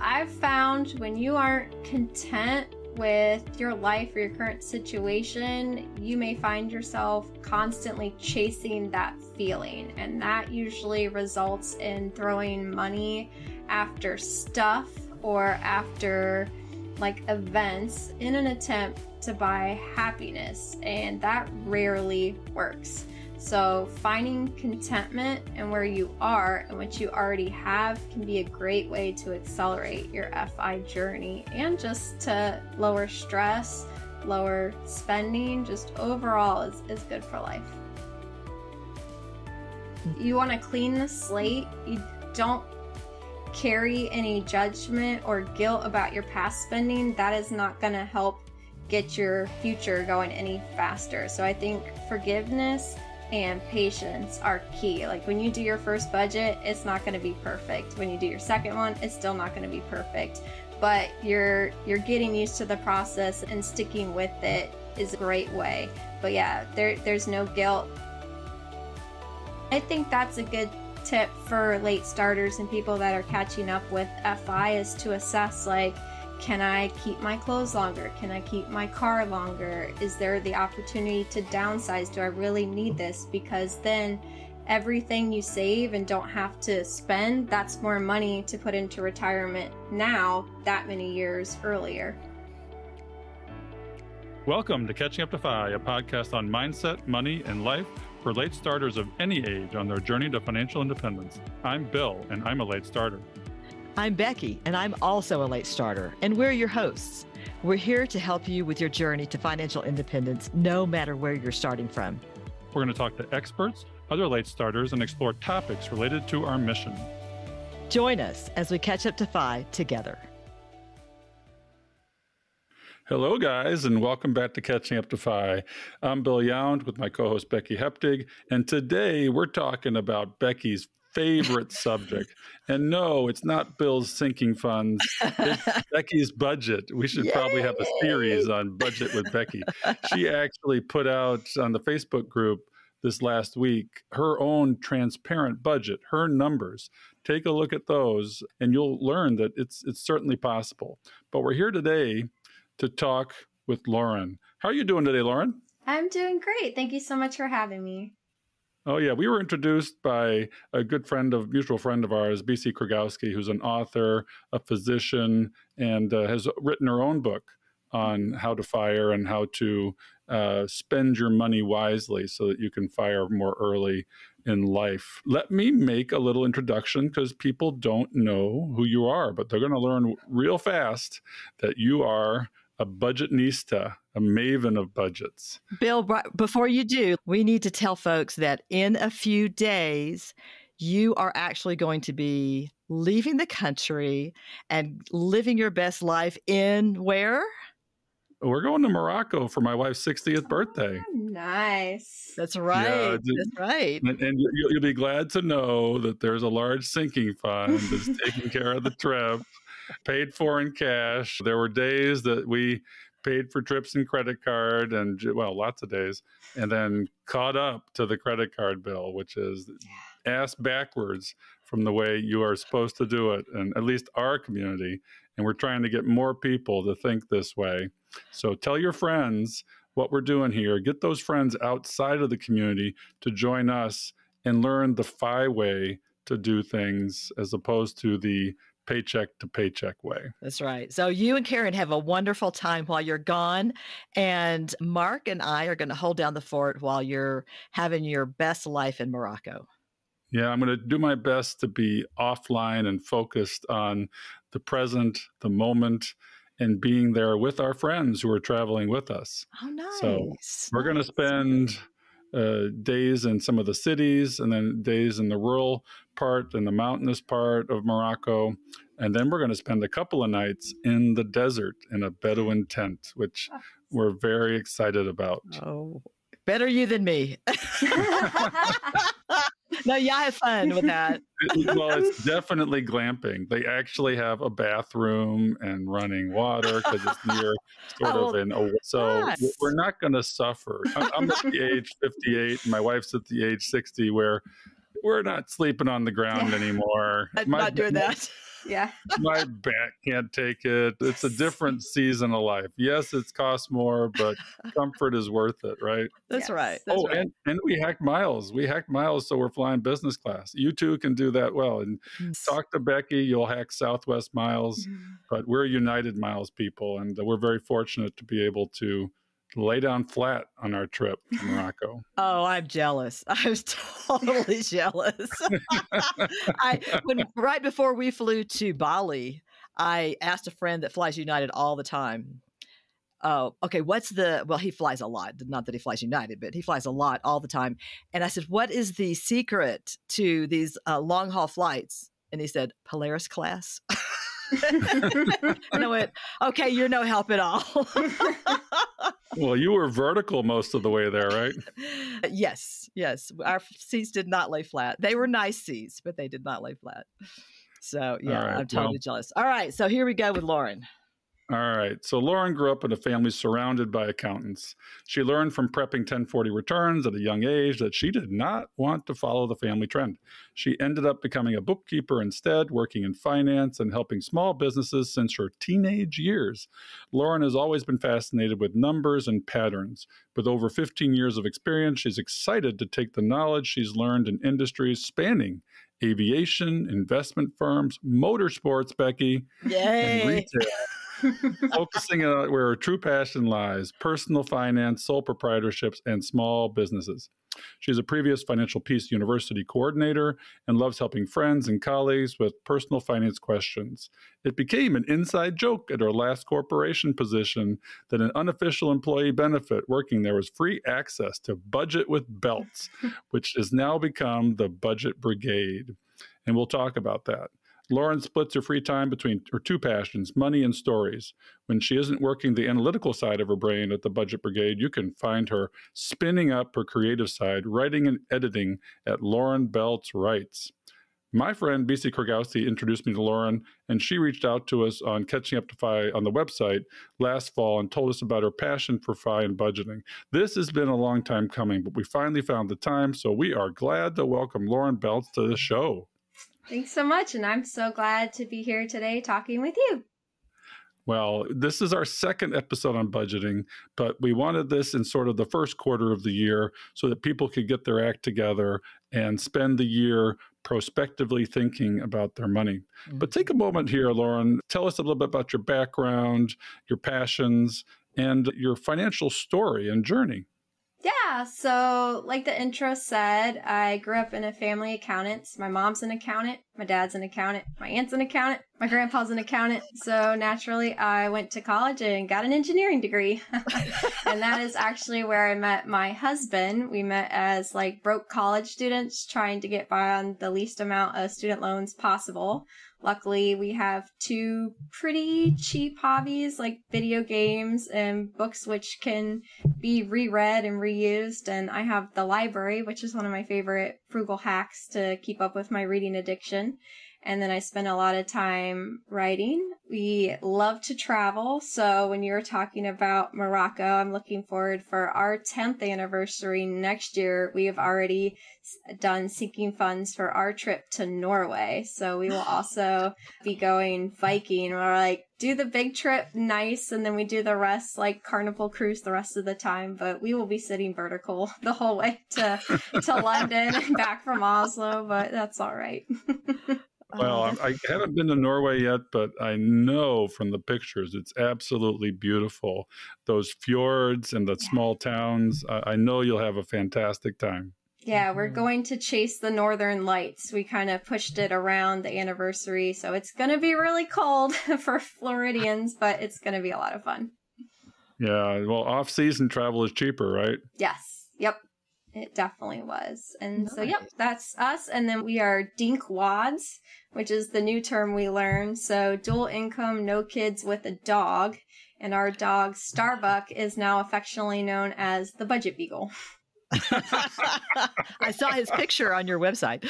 I've found when you aren't content with your life or your current situation, you may find yourself constantly chasing that feeling. And that usually results in throwing money after stuff or after like events in an attempt to buy happiness. And that rarely works. So finding contentment in where you are and what you already have can be a great way to accelerate your FI journey and just to lower stress, lower spending, just overall is good for life. You want to clean the slate. You don't carry any judgment or guilt about your past spending. That is not going to help get your future going any faster. So I think forgiveness and patience are key. Like when you do your first budget, it's not going to be perfect. When you do your second one, it's still not going to be perfect. But you're getting used to the process, and sticking with it is a great way. But yeah, there's no guilt. I think that's a good tip for late starters and people that are catching up with FI is to assess, like, can I keep my clothes longer? Can I keep my car longer? Is there the opportunity to downsize? Do I really need this? Because then everything you save and don't have to spend, that's more money to put into retirement now, that many years earlier. Welcome to Catching Up to FI, a podcast on mindset, money, and life for late starters of any age on their journey to financial independence. I'm Bill, and I'm a late starter. I'm Becky, and I'm also a late starter, and we're your hosts. We're here to help you with your journey to financial independence, no matter where you're starting from. We're going to talk to experts, other late starters, and explore topics related to our mission. Join us as we catch up to FI together. Hello, guys, and welcome back to Catching Up to FI. I'm Bill Yound with my co-host Becky Heptig, and today we're talking about Becky's favorite subject. And no, it's not Bill's sinking funds. It's Becky's budget. We should probably have a series on budget with Becky. She actually put out on the Facebook group this last week her own transparent budget, her numbers. Take a look at those and you'll learn that it's certainly possible. But we're here today to talk with Lauren. How are you doing today, Lauren? I'm doing great. Thank you so much for having me. Oh, yeah. We were introduced by a good mutual friend of ours, B.C. Krogowski, who's an author, a physician, and has written her own book on how to fire and how to spend your money wisely so that you can fire more early in life. Let me make a little introduction because people don't know who you are, but they're going to learn real fast that you are a budgetnista, a maven of budgets. Bill, before you do, we need to tell folks that in a few days, you are actually going to be leaving the country and living your best life in where? We're going to Morocco for my wife's 60th birthday. Oh, nice. That's right. Yeah, that's right. And you'll be glad to know that there's a large sinking fund that's taking care of the trip. Paid for in cash. There were days that we paid for trips and credit card and, well, lots of days, and then caught up to the credit card bill, which is ass backwards from the way you are supposed to do it, and at least our community. And we're trying to get more people to think this way. So tell your friends what we're doing here. Get those friends outside of the community to join us and learn the FI way to do things as opposed to the paycheck to paycheck way. That's right. So you and Karen have a wonderful time while you're gone. And Mark and I are going to hold down the fort while you're having your best life in Morocco. Yeah, I'm going to do my best to be offline and focused on the present, the moment, and being there with our friends who are traveling with us. Oh, nice. So we're going to spend days in some of the cities and then days in the rural part and the mountainous part of Morocco. And then we're going to spend a couple of nights in the desert in a Bedouin tent, which we're very excited about. Oh, better you than me. No, yeah, I have fun with that. Well, it's definitely glamping. They actually have a bathroom and running water because it's near so we're not going to suffer. I'm at the age 58. And my wife's at the age 60 where we're not sleeping on the ground anymore. I'm not doing that. Yeah. My back can't take it. It's a different season of life. Yes, it costs more, but comfort is worth it, right? That's Yes. right. That's right. And we hacked miles. We hacked miles, so we're flying business class. You too can do that well. And talk to Becky, you'll hack Southwest miles, but we're United Miles people, and we're very fortunate to be able to lay down flat on our trip to Morocco. Oh, I'm jealous. I was totally jealous. Right before we flew to Bali, I asked a friend that flies United all the time. Oh, okay. He flies a lot. Not that he flies United, but he flies a lot all the time. And I said, what is the secret to these long haul flights? And he said, Polaris class. And I went, okay, you're no help at all. Well, you were vertical most of the way there, right? Yes. Our seats did not lay flat. They were nice seats, but they did not lay flat. So, yeah, right, I'm totally jealous. All right. So here we go with Lauren. All right. So Lauren grew up in a family surrounded by accountants. She learned from prepping 1040 returns at a young age that she did not want to follow the family trend. She ended up becoming a bookkeeper instead, working in finance and helping small businesses since her teenage years. Lauren has always been fascinated with numbers and patterns. With over 15 years of experience, she's excited to take the knowledge she's learned in industries spanning aviation, investment firms, motorsports, Becky, and retail. Focusing on where her true passion lies, personal finance, sole proprietorships, and small businesses. She's a previous Financial Peace University coordinator and loves helping friends and colleagues with personal finance questions. It became an inside joke at her last corporation position that an unofficial employee benefit working there was free access to Budget with Beltz, which has now become the Budget Brigade. And we'll talk about that. Lauren splits her free time between her two passions, money and stories. When she isn't working the analytical side of her brain at the Budget Brigade, you can find her spinning up her creative side, writing and editing at Lauren Beltz Writes. My friend BC Krogowski introduced me to Lauren, and she reached out to us on Catching Up to FI on the website last fall and told us about her passion for FI and budgeting. This has been a long time coming, but we finally found the time, so we are glad to welcome Lauren Beltz to the show. Thanks so much. And I'm so glad to be here today talking with you. Well, this is our second episode on budgeting, but we wanted this in sort of the first quarter of the year so that people could get their act together and spend the year prospectively thinking about their money. Mm-hmm. But take a moment here, Lauren. Tell us a little bit about your background, your passions, and your financial story and journey. Yeah, so like the intro said, I grew up in a family of accountants. My mom's an accountant, my dad's an accountant, my aunt's an accountant, my grandpa's an accountant. So naturally, I went to college and got an engineering degree. And that is actually where I met my husband. We met as like broke college students trying to get by on the least amount of student loans possible. Luckily, we have two pretty cheap hobbies like video games and books, which can be reread and reused. And I have the library, which is one of my favorite frugal hacks to keep up with my reading addiction. And then I spend a lot of time writing. We love to travel. So when you were talking about Morocco, I'm looking forward for our 10th anniversary next year. We have already done sinking funds for our trip to Norway. So we will also be going Viking. We're like, do the big trip nice, and then we do the rest like Carnival cruise the rest of the time. But we will be sitting vertical the whole way to London and back from Oslo, but that's all right. Well, I haven't been to Norway yet, but I know from the pictures it's absolutely beautiful. Those fjords and the small towns, I know you'll have a fantastic time. Yeah, we're going to chase the northern lights. We kind of pushed it around the anniversary, so it's going to be really cold for Floridians, but it's going to be a lot of fun. Yeah, well, off-season travel is cheaper, right? Yes, yep. It definitely was. And so, yep, that's us. And then we are dinkwads, which is the new term we learned. So dual income, no kids with a dog. And our dog, Starbuck, is now affectionately known as the Budget Beagle. I saw his picture on your website.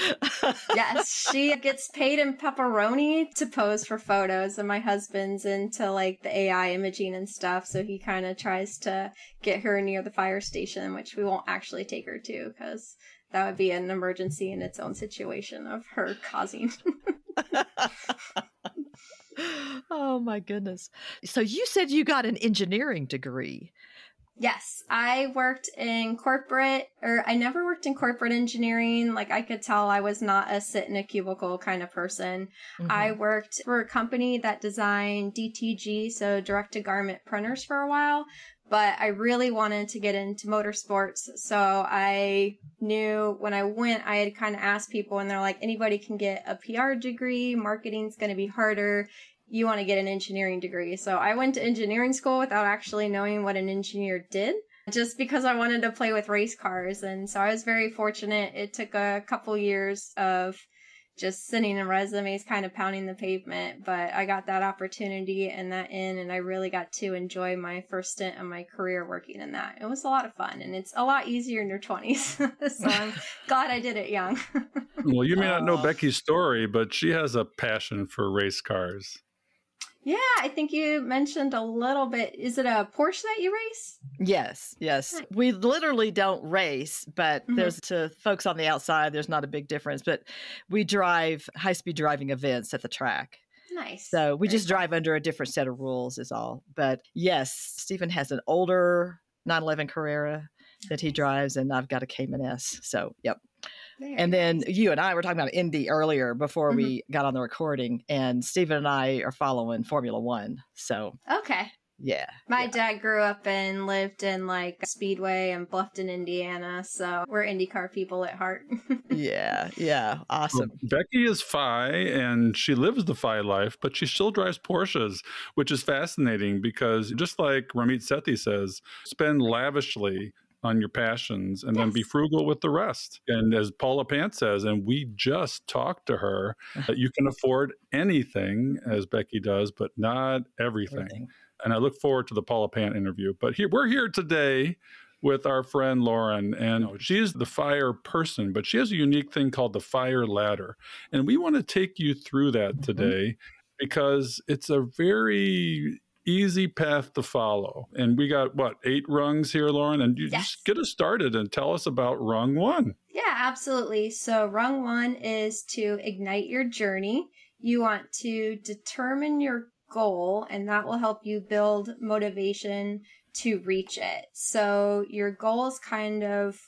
Yes, she gets paid in pepperoni to pose for photos, and my husband's into like the AI imaging and stuff, so he kind of tries to get her near the fire station, which we won't actually take her to because that would be an emergency in its own situation of her causing. my goodness. So you said you got an engineering degree. Yes, I worked in I never worked in corporate engineering. Like, I could tell I was not a sit in a cubicle kind of person. Mm-hmm. I worked for a company that designed DTG, so direct to garment printers, for a while. But I really wanted to get into motorsports. So I knew when I went, I had kind of asked people, and they're like, anybody can get a PR degree. Marketing's going to be harder. You want to get an engineering degree. So I went to engineering school without actually knowing what an engineer did, just because I wanted to play with race cars. And so I was very fortunate. It took a couple years of just sending in resumes, kind of pounding the pavement, but I got that opportunity and that and I really got to enjoy my first stint of my career working in that. It was a lot of fun, and it's a lot easier in your 20s. So I'm glad I did it young. Well, you may not know Becky's story, but she has a passion for race cars. Yeah, I think you mentioned a little bit. Is it a Porsche that you race? Yes. Nice. We literally don't race, but there's, to folks on the outside, there's not a big difference. But we drive high-speed driving events at the track. Nice. So we just drive under a different set of rules is all. But yes, Stephen has an older 911 Carrera that he drives, and I've got a Cayman S. So, yep. And then you and I were talking about Indy earlier before we got on the recording, and Stephen and I are following Formula One. So, okay. Yeah. My dad grew up and lived in like Speedway and Bluffton, Indiana. So we're IndyCar people at heart. Yeah. Awesome. Well, Becky is Phi, and she lives the Phi life, but she still drives Porsches, which is fascinating because, just like Ramit Sethi says, spend lavishly on your passions and then be frugal with the rest. And as Paula Pant says, and we just talked to her, that you can afford anything, as Becky does, but not everything. And I look forward to the Paula Pant interview. But we're here today with our friend Lauren, and she's the fire person, but she has a unique thing called the fire ladder. And we want to take you through that today because it's a very easy path to follow. And we got, 8 rungs here, Lauren? And you just get us started and tell us about rung 1. Yeah, absolutely. So rung 1 is to ignite your journey. You want to determine your goal, and that will help you build motivation to reach it. So your goal is kind of,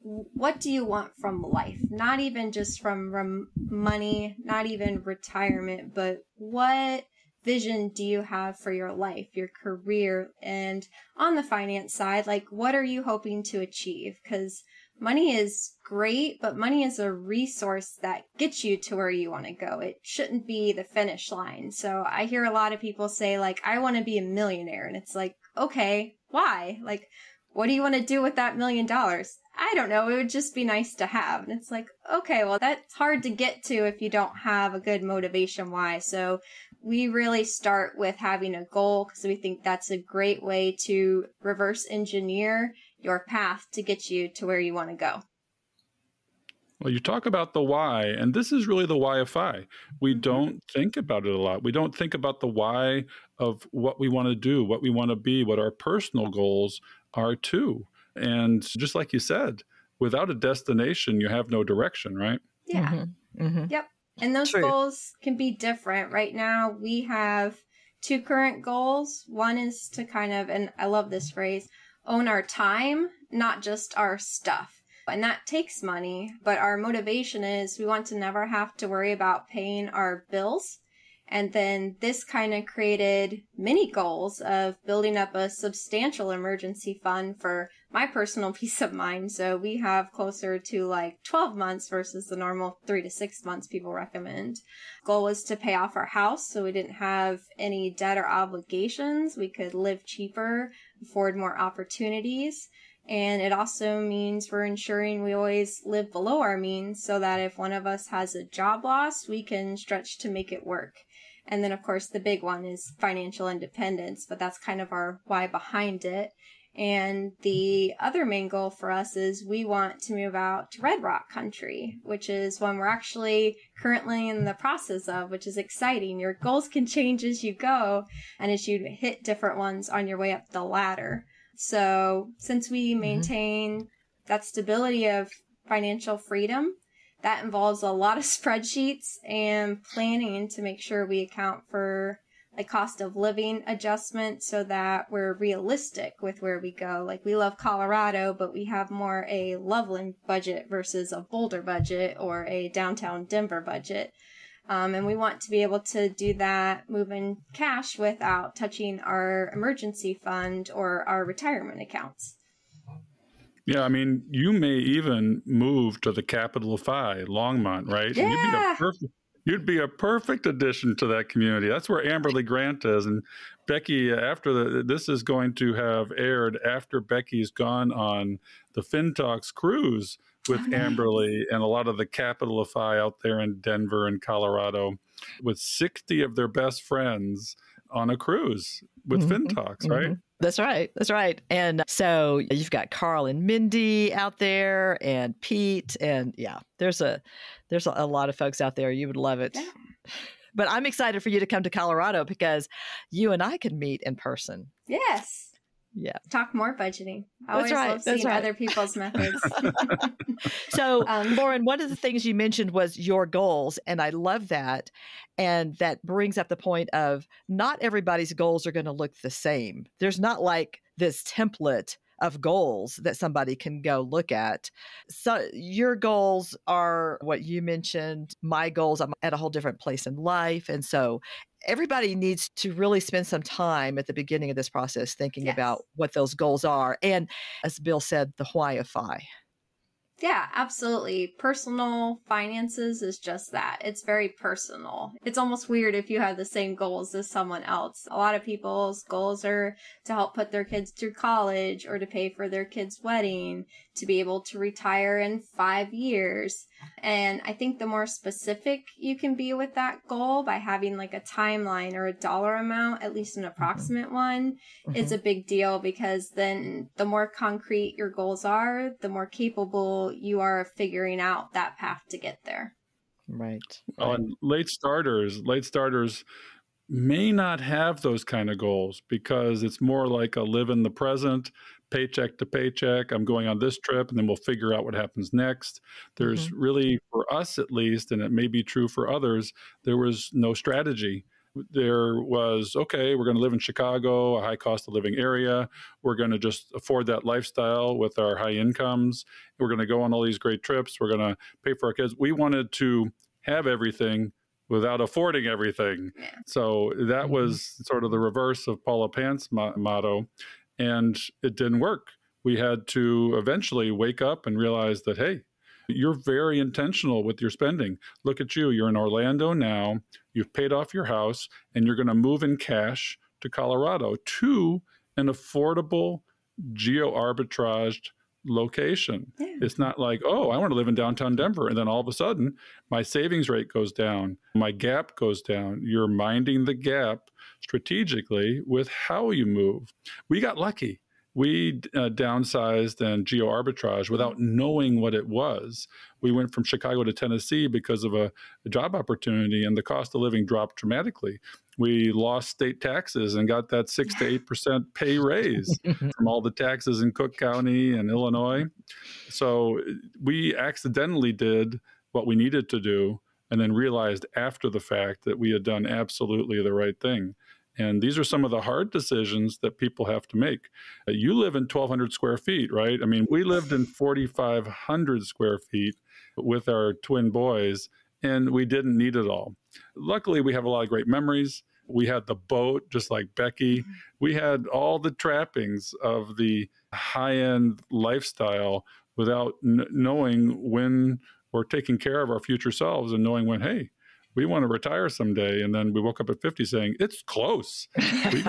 what do you want from life? Not even just from money, not even retirement, but what vision do you have for your life, your career? And on the finance side, like, what are you hoping to achieve? Because money is great, but money is a resource that gets you to where you want to go. It shouldn't be the finish line. So I hear a lot of people say, like, I want to be a millionaire. And it's like, okay, why? Like, what do you want to do with that $1 million? I don't know. It would just be nice to have. And it's like, okay, well, that's hard to get to if you don't have a good motivation why. So we really start with having a goal because we think that's a great way to reverse engineer your path to get you to where you want to go. Well, you talk about the why, and this is really the why of Phi. We don't think about it a lot. We don't think about the why of what we want to do, what we want to be, what our personal goals are too. And just like you said, without a destination, you have no direction, right? Yeah. Yep. And those goals can be different. Right now, we have 2 current goals. One is to kind of, and I love this phrase, own our time, not just our stuff. And that takes money, but our motivation is we want to never have to worry about paying our bills. And then this kind of created mini goals of building up a substantial emergency fund for my personal peace of mind. So we have closer to like 12 months versus the normal 3 to 6 months people recommend. Goal was to pay off our house so we didn't have any debt or obligations. We could live cheaper, afford more opportunities. And it also means we're ensuring we always live below our means so that if one of us has a job loss, we can stretch to make it work. And then, of course, the big one is financial independence, but that's kind of our why behind it. And the other main goal for us is we want to move out to Red Rock country, which is one we're actually currently in the process of, which is exciting. Your goals can change as you go and as you hit different ones on your way up the ladder. So since we maintain that stability of financial freedom, that involves a lot of spreadsheets and planning to make sure we account for like cost of living adjustment so that we're realistic with where we go. Like we love Colorado, but we have more a Loveland budget versus a Boulder budget or a downtown Denver budget. And we want to be able to do that, move in cash without touching our emergency fund or our retirement accounts. Yeah, I mean, you may even move to the capital Phi, Longmont, right? Yeah. And you'd be a perfect addition to that community. That's where Amberley Grant is. And Becky, this is going to have aired after Becky's gone on the FinTalks cruise with Amberley and a lot of the capital of Phi out there in Denver and Colorado, with 60 of their best friends on a cruise with FinTalks, right? That's right. That's right. And so you've got Carl and Mindy out there and Pete. And yeah, there's a lot of folks out there. You would love it. Yeah. But I'm excited for you to come to Colorado because you and I can meet in person. Yes. Yeah. Talk more budgeting. I always love seeing other people's methods. So, Lauren, one of the things you mentioned was your goals, and I love that. And that brings up the point of not everybody's goals are going to look the same. There's not like this template of goals that somebody can go look at. So your goals are what you mentioned. My goals, I'm at a whole different place in life. And so everybody needs to really spend some time at the beginning of this process thinking about what those goals are. And as Bill said, the why of Phi. Yeah, absolutely. Personal finances is just that. It's very personal. It's almost weird if you have the same goals as someone else. A lot of people's goals are to help put their kids through college or to pay for their kid's wedding, to be able to retire in 5 years. And I think the more specific you can be with that goal by having like a timeline or a dollar amount, at least an approximate one, is a big deal, because then the more concrete your goals are, the more capable you are of figuring out that path to get there. Right. And late starters may not have those kind of goals because it's more like a live in the present, paycheck to paycheck. I'm going on this trip and then we'll figure out what happens next. There's really, for us at least, and it may be true for others, there was no strategy. There was, okay, we're going to live in Chicago, a high cost of living area. We're going to just afford that lifestyle with our high incomes. We're going to go on all these great trips. We're going to pay for our kids. We wanted to have everything without affording everything. Yeah. So that was sort of the reverse of Paula Pant's motto, and it didn't work. We had to eventually wake up and realize that, hey, you're very intentional with your spending. Look at you. You're in Orlando now. You've paid off your house, and you're going to move in cash to Colorado, to an affordable, geo-arbitraged location. Yeah. It's not like, oh, I want to live in downtown Denver, and then all of a sudden my savings rate goes down, my gap goes down. You're minding the gap strategically with how you move. We got lucky. We downsized and geo-arbitrage without knowing what it was. We went from Chicago to Tennessee because of a job opportunity, and the cost of living dropped dramatically. We lost state taxes and got that 6 to 8% pay raise from all the taxes in Cook County and Illinois. So we accidentally did what we needed to do and then realized after the fact that we had done absolutely the right thing. And these are some of the hard decisions that people have to make. You live in 1,200 square feet, right? I mean, we lived in 4,500 square feet with our twin boys, and we didn't need it all. Luckily, we have a lot of great memories. We had the boat, just like Becky. We had all the trappings of the high-end lifestyle without knowing when we're taking care of our future selves and knowing when, hey, we want to retire someday. And then we woke up at 50 saying, it's close. We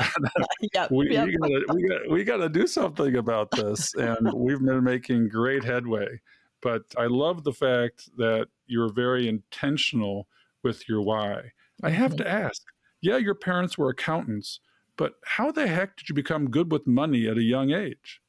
got to do something about this. And we've been making great headway. But I love the fact that you're very intentional with your why. I have to ask, yeah, your parents were accountants, but how the heck did you become good with money at a young age?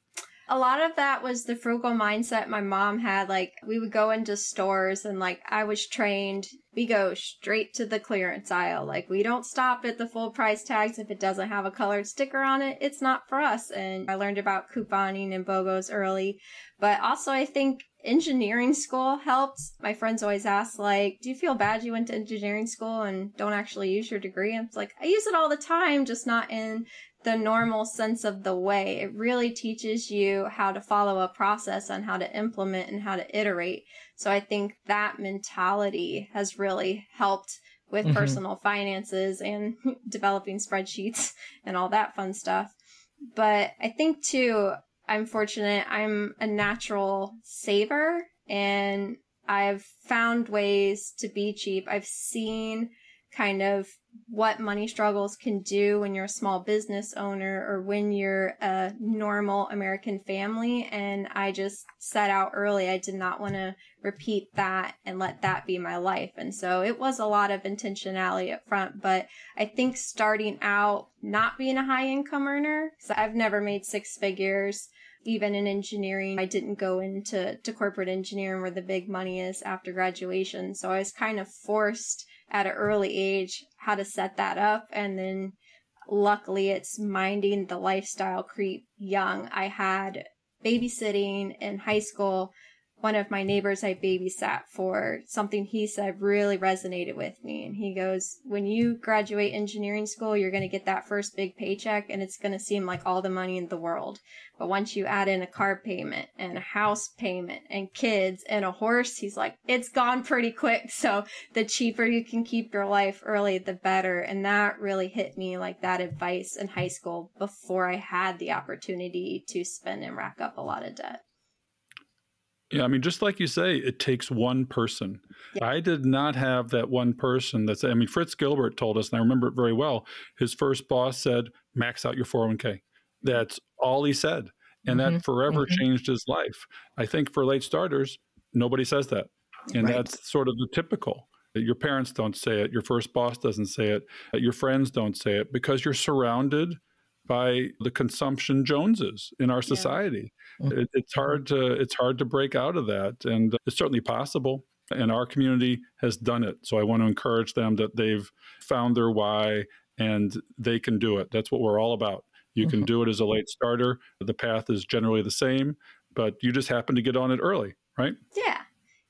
A lot of that was the frugal mindset my mom had. Like, we would go into stores and, like, I was trained, we go straight to the clearance aisle. Like, we don't stop at the full price tags. If it doesn't have a colored sticker on it, it's not for us. And I learned about couponing and BOGOs early. But also, I think engineering school helped. My friends always ask, like, do you feel bad you went to engineering school and don't actually use your degree? And it's like, I use it all the time, just not in the normal sense of the way. It really teaches you how to follow a process and how to implement and how to iterate. So I think that mentality has really helped with personal finances and developing spreadsheets and all that fun stuff. But I think too, I'm fortunate. I'm a natural saver and I've found ways to be cheap. I've seen kind of what money struggles can do when you're a small business owner or when you're a normal American family. And I just set out early. I did not want to repeat that and let that be my life. And so it was a lot of intentionality up front. But I think starting out not being a high income earner, because I've never made six figures. Even in engineering, I didn't go into corporate engineering where the big money is after graduation. So I was kind of forced at an early age how to set that up. And then luckily it's minding the lifestyle creep young. I had babysitting in high school. One of my neighbors I babysat for, something he said really resonated with me. And he goes, when you graduate engineering school, you're going to get that first big paycheck and it's going to seem like all the money in the world. But once you add in a car payment and a house payment and kids and a horse, he's like, it's gone pretty quick. So the cheaper you can keep your life early, the better. And that really hit me, like that advice in high school before I had the opportunity to spend and rack up a lot of debt. Yeah, I mean, just like you say, it takes one person. Yeah. I did not have that one person that's, I mean, Fritz Gilbert told us, and I remember it very well, his first boss said, max out your 401k. That's all he said. And that forever changed his life. I think for late starters, nobody says that. And that's sort of the typical. Your parents don't say it. Your first boss doesn't say it. Your friends don't say it because you're surrounded by the consumption Joneses in our society. It's hard to break out of that. And it's certainly possible. And our community has done it. So I want to encourage them that they've found their why and they can do it. That's what we're all about. You can do it as a late starter. The path is generally the same, but you just happen to get on it early, right? Yeah.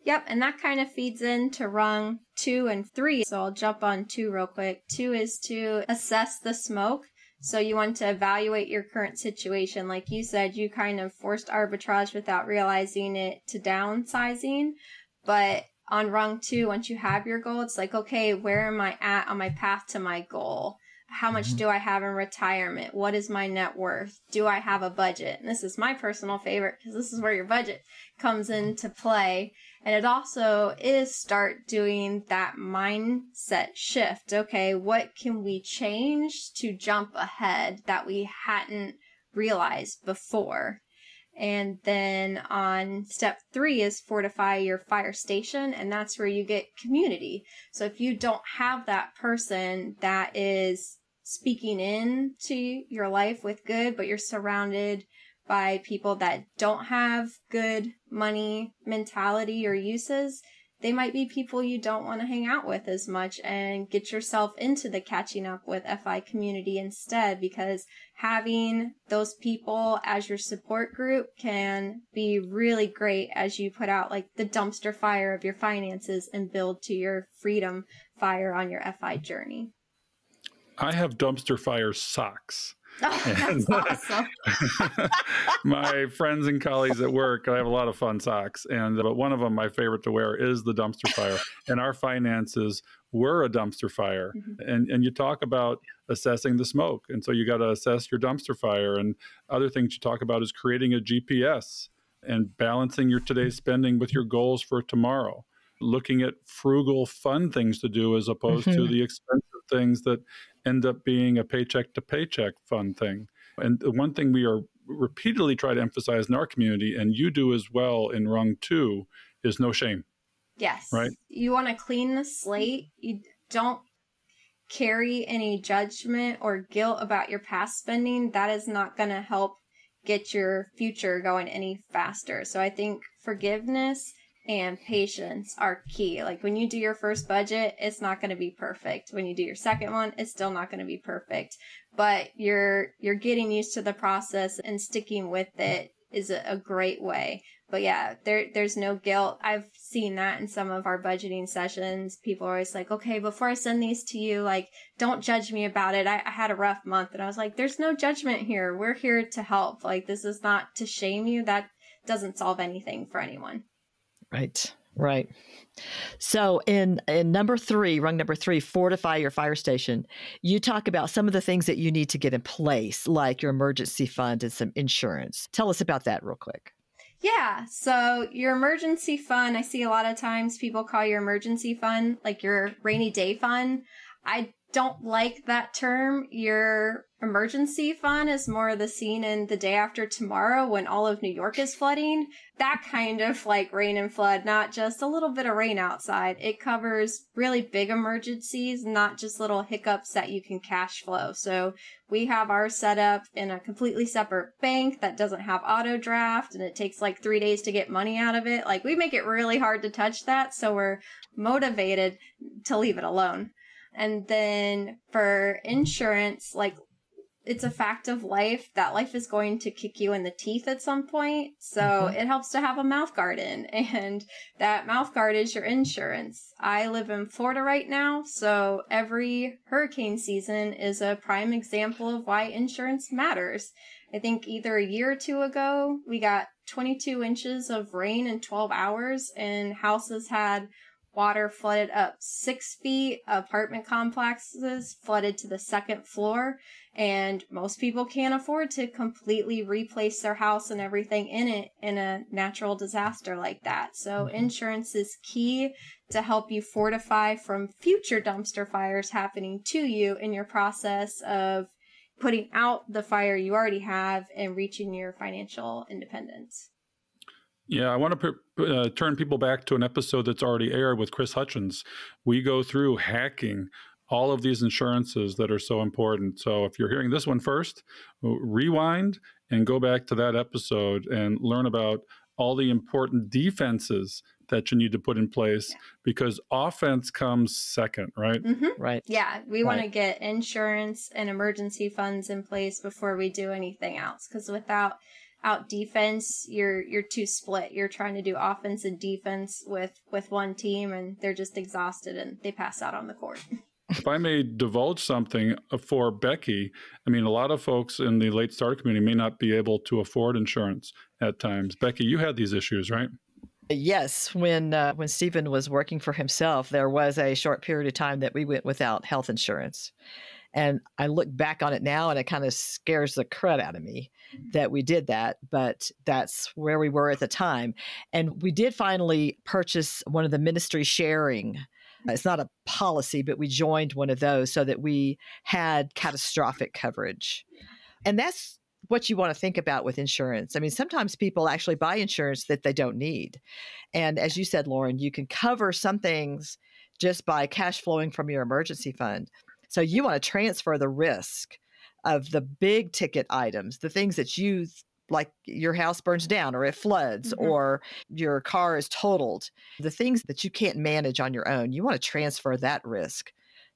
Yep. And that kind of feeds into rung 2 and 3. So I'll jump on 2 real quick. 2 is to assess the smoke. So you want to evaluate your current situation. Like you said, you kind of forced arbitrage without realizing it to downsizing. But on rung 2, once you have your goal, it's like, okay, where am I at on my path to my goal? How much do I have in retirement? What is my net worth? Do I have a budget? And this is my personal favorite because this is where your budget comes into play. And it also is start doing that mindset shift. Okay, what can we change to jump ahead that we hadn't realized before? And then on step 3 is fortify your fire station. And that's where you get community. So if you don't have that person that is speaking into your life with good, but you're surrounded by people that don't have good money mentality or uses, they might be people you don't want to hang out with as much, and get yourself into the catching up with FI community instead, because having those people as your support group can be really great as you put out like the dumpster fire of your finances and build to your freedom fire on your FI journey. I have dumpster fire socks. Oh, that's awesome. My friends and colleagues at work, I have a lot of fun socks. But one of them, my favorite to wear, is the dumpster fire. And our finances were a dumpster fire. And you talk about assessing the smoke. And so you got to assess your dumpster fire. And other things you talk about is creating a GPS and balancing your today's spending with your goals for tomorrow. Looking at frugal, fun things to do as opposed to the expensive things that end up being a paycheck to paycheck fun thing. And the one thing we are repeatedly try to emphasize in our community, and you do as well in rung 2, is no shame. Yes. Right? You want to clean the slate. You don't carry any judgment or guilt about your past spending. That is not going to help get your future going any faster. So I think forgiveness and patience are key. Like when you do your first budget, it's not going to be perfect. When you do your second one, it's still not going to be perfect. But you're getting used to the process and sticking with it is a great way. But yeah, there's no guilt. I've seen that in some of our budgeting sessions. People are always like, okay, before I send these to you, like, don't judge me about it. I had a rough month. And I was like, there's no judgment here. We're here to help. Like, this is not to shame you. That doesn't solve anything for anyone. Right. Right. So in number 3, rung number 3, fortify your fire station, you talk about some of the things that you need to get in place, like your emergency fund and some insurance. Tell us about that real quick. Yeah. So your emergency fund, I see a lot of times people call your emergency fund like your rainy day fund. I don't like that term. Your emergency fund is more the scene in The Day After Tomorrow when all of New York is flooding. That kind of like rain and flood, not just a little bit of rain outside. It covers really big emergencies, not just little hiccups that you can cash flow. So we have ours set up in a completely separate bank that doesn't have auto draft, and it takes like 3 days to get money out of it. Like, we make it really hard to touch that, so we're motivated to leave it alone. And then for insurance, like, it's a fact of life that life is going to kick you in the teeth at some point. So it helps to have a mouth guard in, and that mouth guard is your insurance. I live in Florida right now, so every hurricane season is a prime example of why insurance matters. I think either a year or two ago, we got 22 inches of rain in 12 hours, and houses had water flooded up 6 feet, apartment complexes flooded to the second floor, and most people can't afford to completely replace their house and everything in it in a natural disaster like that. So insurance is key to help you fortify from future dumpster fires happening to you in your process of putting out the fire you already have and reaching your financial independence. Yeah, I want to turn people back to an episode that's already aired with Chris Hutchins. We go through hacking all of these insurances that are so important. So if you're hearing this one first, rewind and go back to that episode and learn about all the important defenses that you need to put in place, because offense comes second, right? Right. Yeah, we want to get insurance and emergency funds in place before we do anything else, because without defense, you're too split. You're trying to do offense and defense with one team, and they're just exhausted and they pass out on the court. If I may divulge something for Becky, I mean, a lot of folks in the late starter community may not be able to afford insurance at times. Becky, you had these issues, right? Yes. When Stephen was working for himself, there was a short period of time that we went without health insurance. And I look back on it now and it kind of scares the crud out of me that we did that, but that's where we were at the time. And we did finally purchase one of the ministry sharing. It's not a policy, but we joined one of those so that we had catastrophic coverage. And that's what you want to think about with insurance. I mean, sometimes people actually buy insurance that they don't need. And as you said, Lauren, you can cover some things just by cash flowing from your emergency fund. So you want to transfer the risk of the big ticket items, the things that you, like your house burns down or it floods or your car is totaled, the things that you can't manage on your own. You want to transfer that risk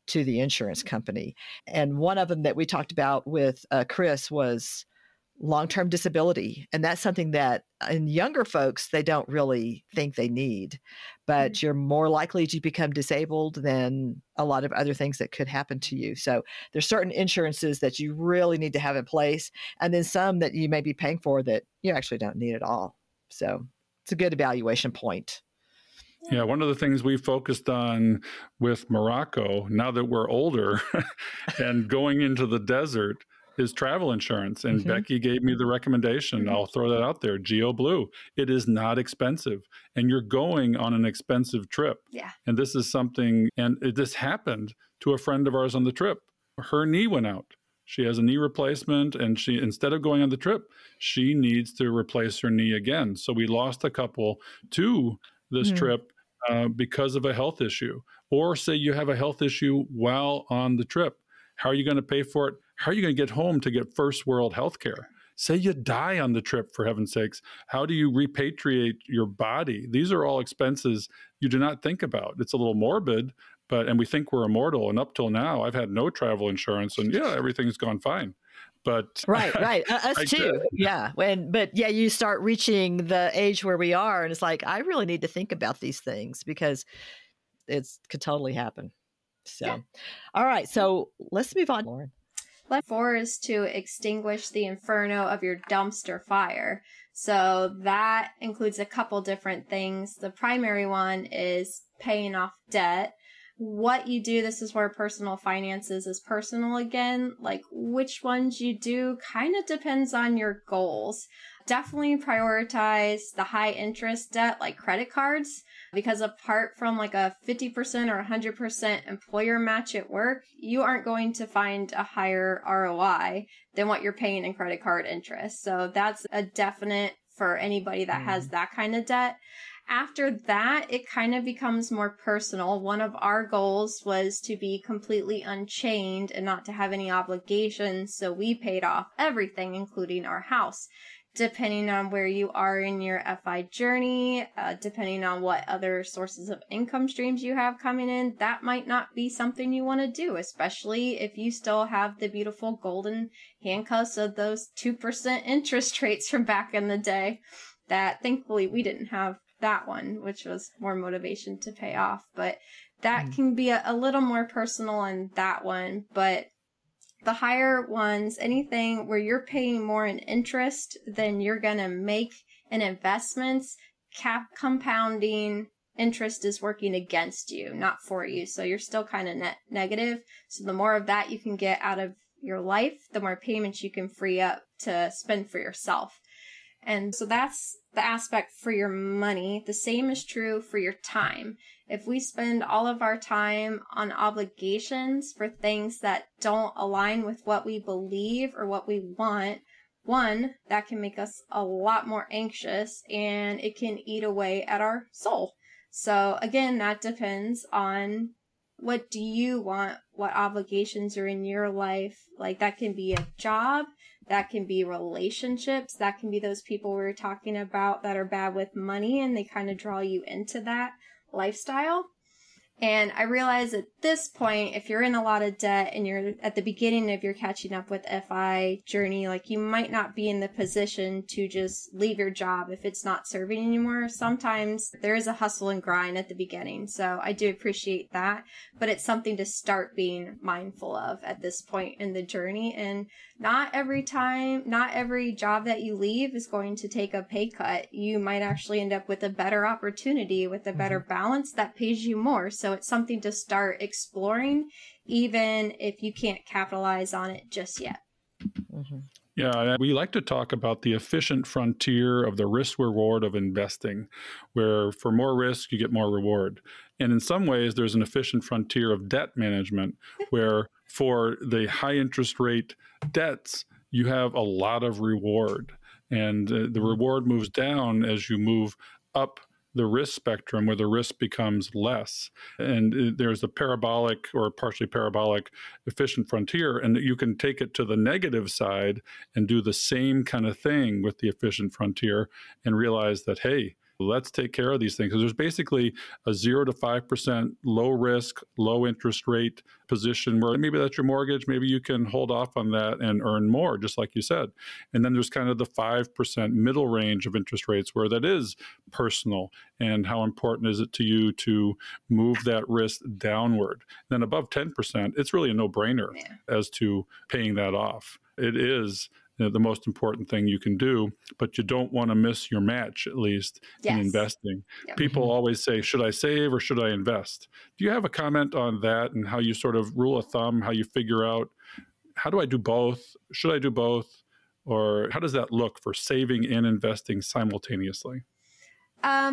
to the insurance company. And one of them that we talked about with Chris was long-term disability. And that's something that in younger folks, they don't really think they need, but you're more likely to become disabled than a lot of other things that could happen to you. So there's certain insurances that you really need to have in place, and then some that you may be paying for that you actually don't need at all. So it's a good evaluation point. Yeah, one of the things we focused on with Morocco, now that we're older and going into the desert, is travel insurance. And Becky gave me the recommendation. I'll throw that out there. Geo Blue. It is not expensive. And you're going on an expensive trip. Yeah. And this is something, and this happened to a friend of ours on the trip. Her knee went out. She has a knee replacement, and she, instead of going on the trip, she needs to replace her knee again. So we lost a couple to this trip because of a health issue. Or say you have a health issue while on the trip. How are you going to pay for it? How are you going to get home to get first world health care? Say you die on the trip, for heaven's sakes. How do you repatriate your body? These are all expenses you do not think about. It's a little morbid, and we think we're immortal. And up till now, I've had no travel insurance, and yeah, everything's gone fine. But Right. Us too. Yeah. But you start reaching the age where we are, and it's like, I really need to think about these things because could totally happen. So, all right. So let's move on, Lauren. Step 4 is to extinguish the inferno of your dumpster fire. So that includes a couple different things. The primary one is paying off debt. What you do, this is where personal finances is personal again. Like which ones you do kind of depends on your goals. Definitely prioritize the high interest debt like credit cards, because apart from like a 50% or 100% employer match at work, you aren't going to find a higher ROI than what you're paying in credit card interest. So that's a definite for anybody that has that kind of debt. After that, it kind of becomes more personal. One of our goals was to be completely unchained and not to have any obligations. So we paid off everything, including our house. Depending on where you are in your FI journey, depending on what other sources of income streams you have coming in, that might not be something you want to do, especially if you still have the beautiful golden handcuffs of those 2% interest rates from back in the day that thankfully we didn't have that one, which was more motivation to pay off. But that can be a little more personal on that one. But the higher ones, anything where you're paying more in interest than you're going to make in investments, compounding interest is working against you, not for you. So you're still kind of net negative. So the more of that you can get out of your life, the more payments you can free up to spend for yourself. And so that's the aspect for your money. The same is true for your time. If we spend all of our time on obligations for things that don't align with what we believe or what we want, one, that can make us a lot more anxious and it can eat away at our soul. So again, that depends on what do you want, what obligations are in your life. Like that can be a job, that can be relationships, that can be those people we were talking about that are bad with money and they kind of draw you into that lifestyle. And I realize at this point, if you're in a lot of debt and you're at the beginning of your catching up with FI journey, like you might not be in the position to just leave your job if it's not serving anymore. Sometimes there is a hustle and grind at the beginning. So I do appreciate that, but it's something to start being mindful of at this point in the journey. And not every job that you leave is going to take a pay cut. You might actually end up with a better opportunity with a better balance that pays you more. So it's something to start exploring, even if you can't capitalize on it just yet. Yeah, we like to talk about the efficient frontier of the risk reward of investing, where for more risk, you get more reward. And in some ways, there's an efficient frontier of debt management, where for the high interest rate debts, you have a lot of reward. And the reward moves down as you move up the risk spectrum where the risk becomes less. And there's a parabolic or partially parabolic efficient frontier, and you can take it to the negative side and do the same kind of thing with the efficient frontier and realize that, hey, let's take care of these things. Because there's basically a 0 to 5% low risk, low interest rate position where maybe that's your mortgage. Maybe you can hold off on that and earn more, just like you said. And then there's kind of the 5% middle range of interest rates where that is personal. And how important is it to you to move that risk downward? Then above 10%, it's really a no-brainer as to paying that off. It is the most important thing you can do, but you don't want to miss your match, at least in investing. Yep. People always say, should I save or should I invest? Do you have a comment on that and how you sort of rule of thumb, how you figure out, how do I do both? Should I do both? Or how does that look for saving and investing simultaneously?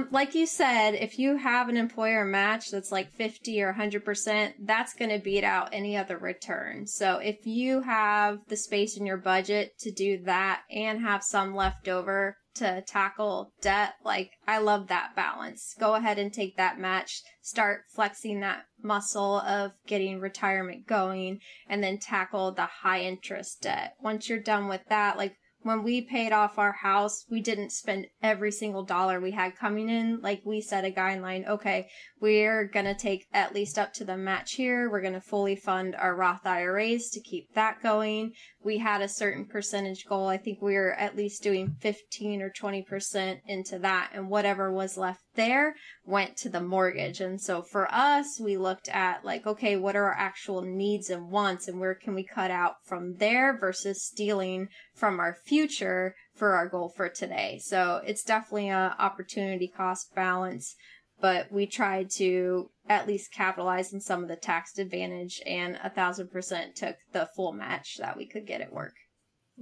Like you said, if you have an employer match that's like 50 or 100%, that's going to beat out any other return. So if you have the space in your budget to do that and have some left over to tackle debt, like I love that balance. Go ahead and take that match, start flexing that muscle of getting retirement going, and then tackle the high interest debt. Once you're done with that, like when we paid off our house, we didn't spend every single dollar we had coming in. Like, we set a guideline. Okay, we're going to take at least up to the match here. We're going to fully fund our Roth IRAs to keep that going. We had a certain percentage goal. I think we were at least doing 15 or 20% into that. And whatever was left there went to the mortgage. And so for us, we looked at like, okay, what are our actual needs and wants, and where can we cut out from there versus stealing from our future for our goal for today. So it's definitely a opportunity cost balance, but we tried to at least capitalize on some of the tax advantage, and 1,000% took the full match that we could get at work.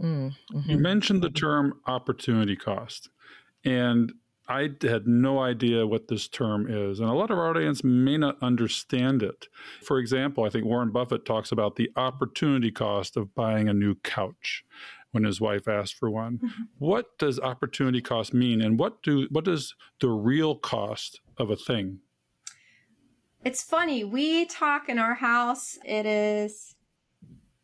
Mm-hmm. You mentioned the term opportunity cost, and I had no idea what this term is, and a lot of our audience may not understand it. For example, I think Warren Buffett talks about the opportunity cost of buying a new couch when his wife asked for one. Mm-hmm. What does opportunity cost mean, and what is the real cost of a thing? It's funny. We talk in our house, it is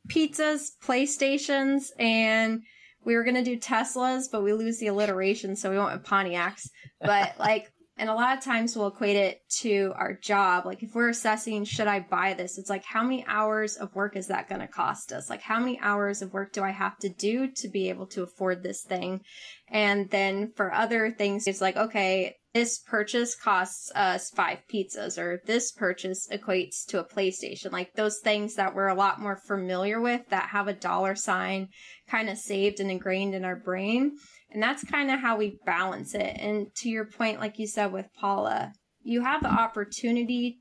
pizzas, PlayStations, and we were going to do Teslas, but we lose the alliteration, so we went with Pontiacs. But like, and a lot of times we'll equate it to our job. Like if we're assessing, should I buy this? It's like, how many hours of work is that going to cost us? Like, how many hours of work do I have to do to be able to afford this thing? And then for other things, it's like, okay, this purchase costs us 5 pizzas, or this purchase equates to a PlayStation. Like those things that we're a lot more familiar with, that have a dollar sign kind of saved and ingrained in our brain. And that's kind of how we balance it. And to your point, like you said with Paula, you have the opportunity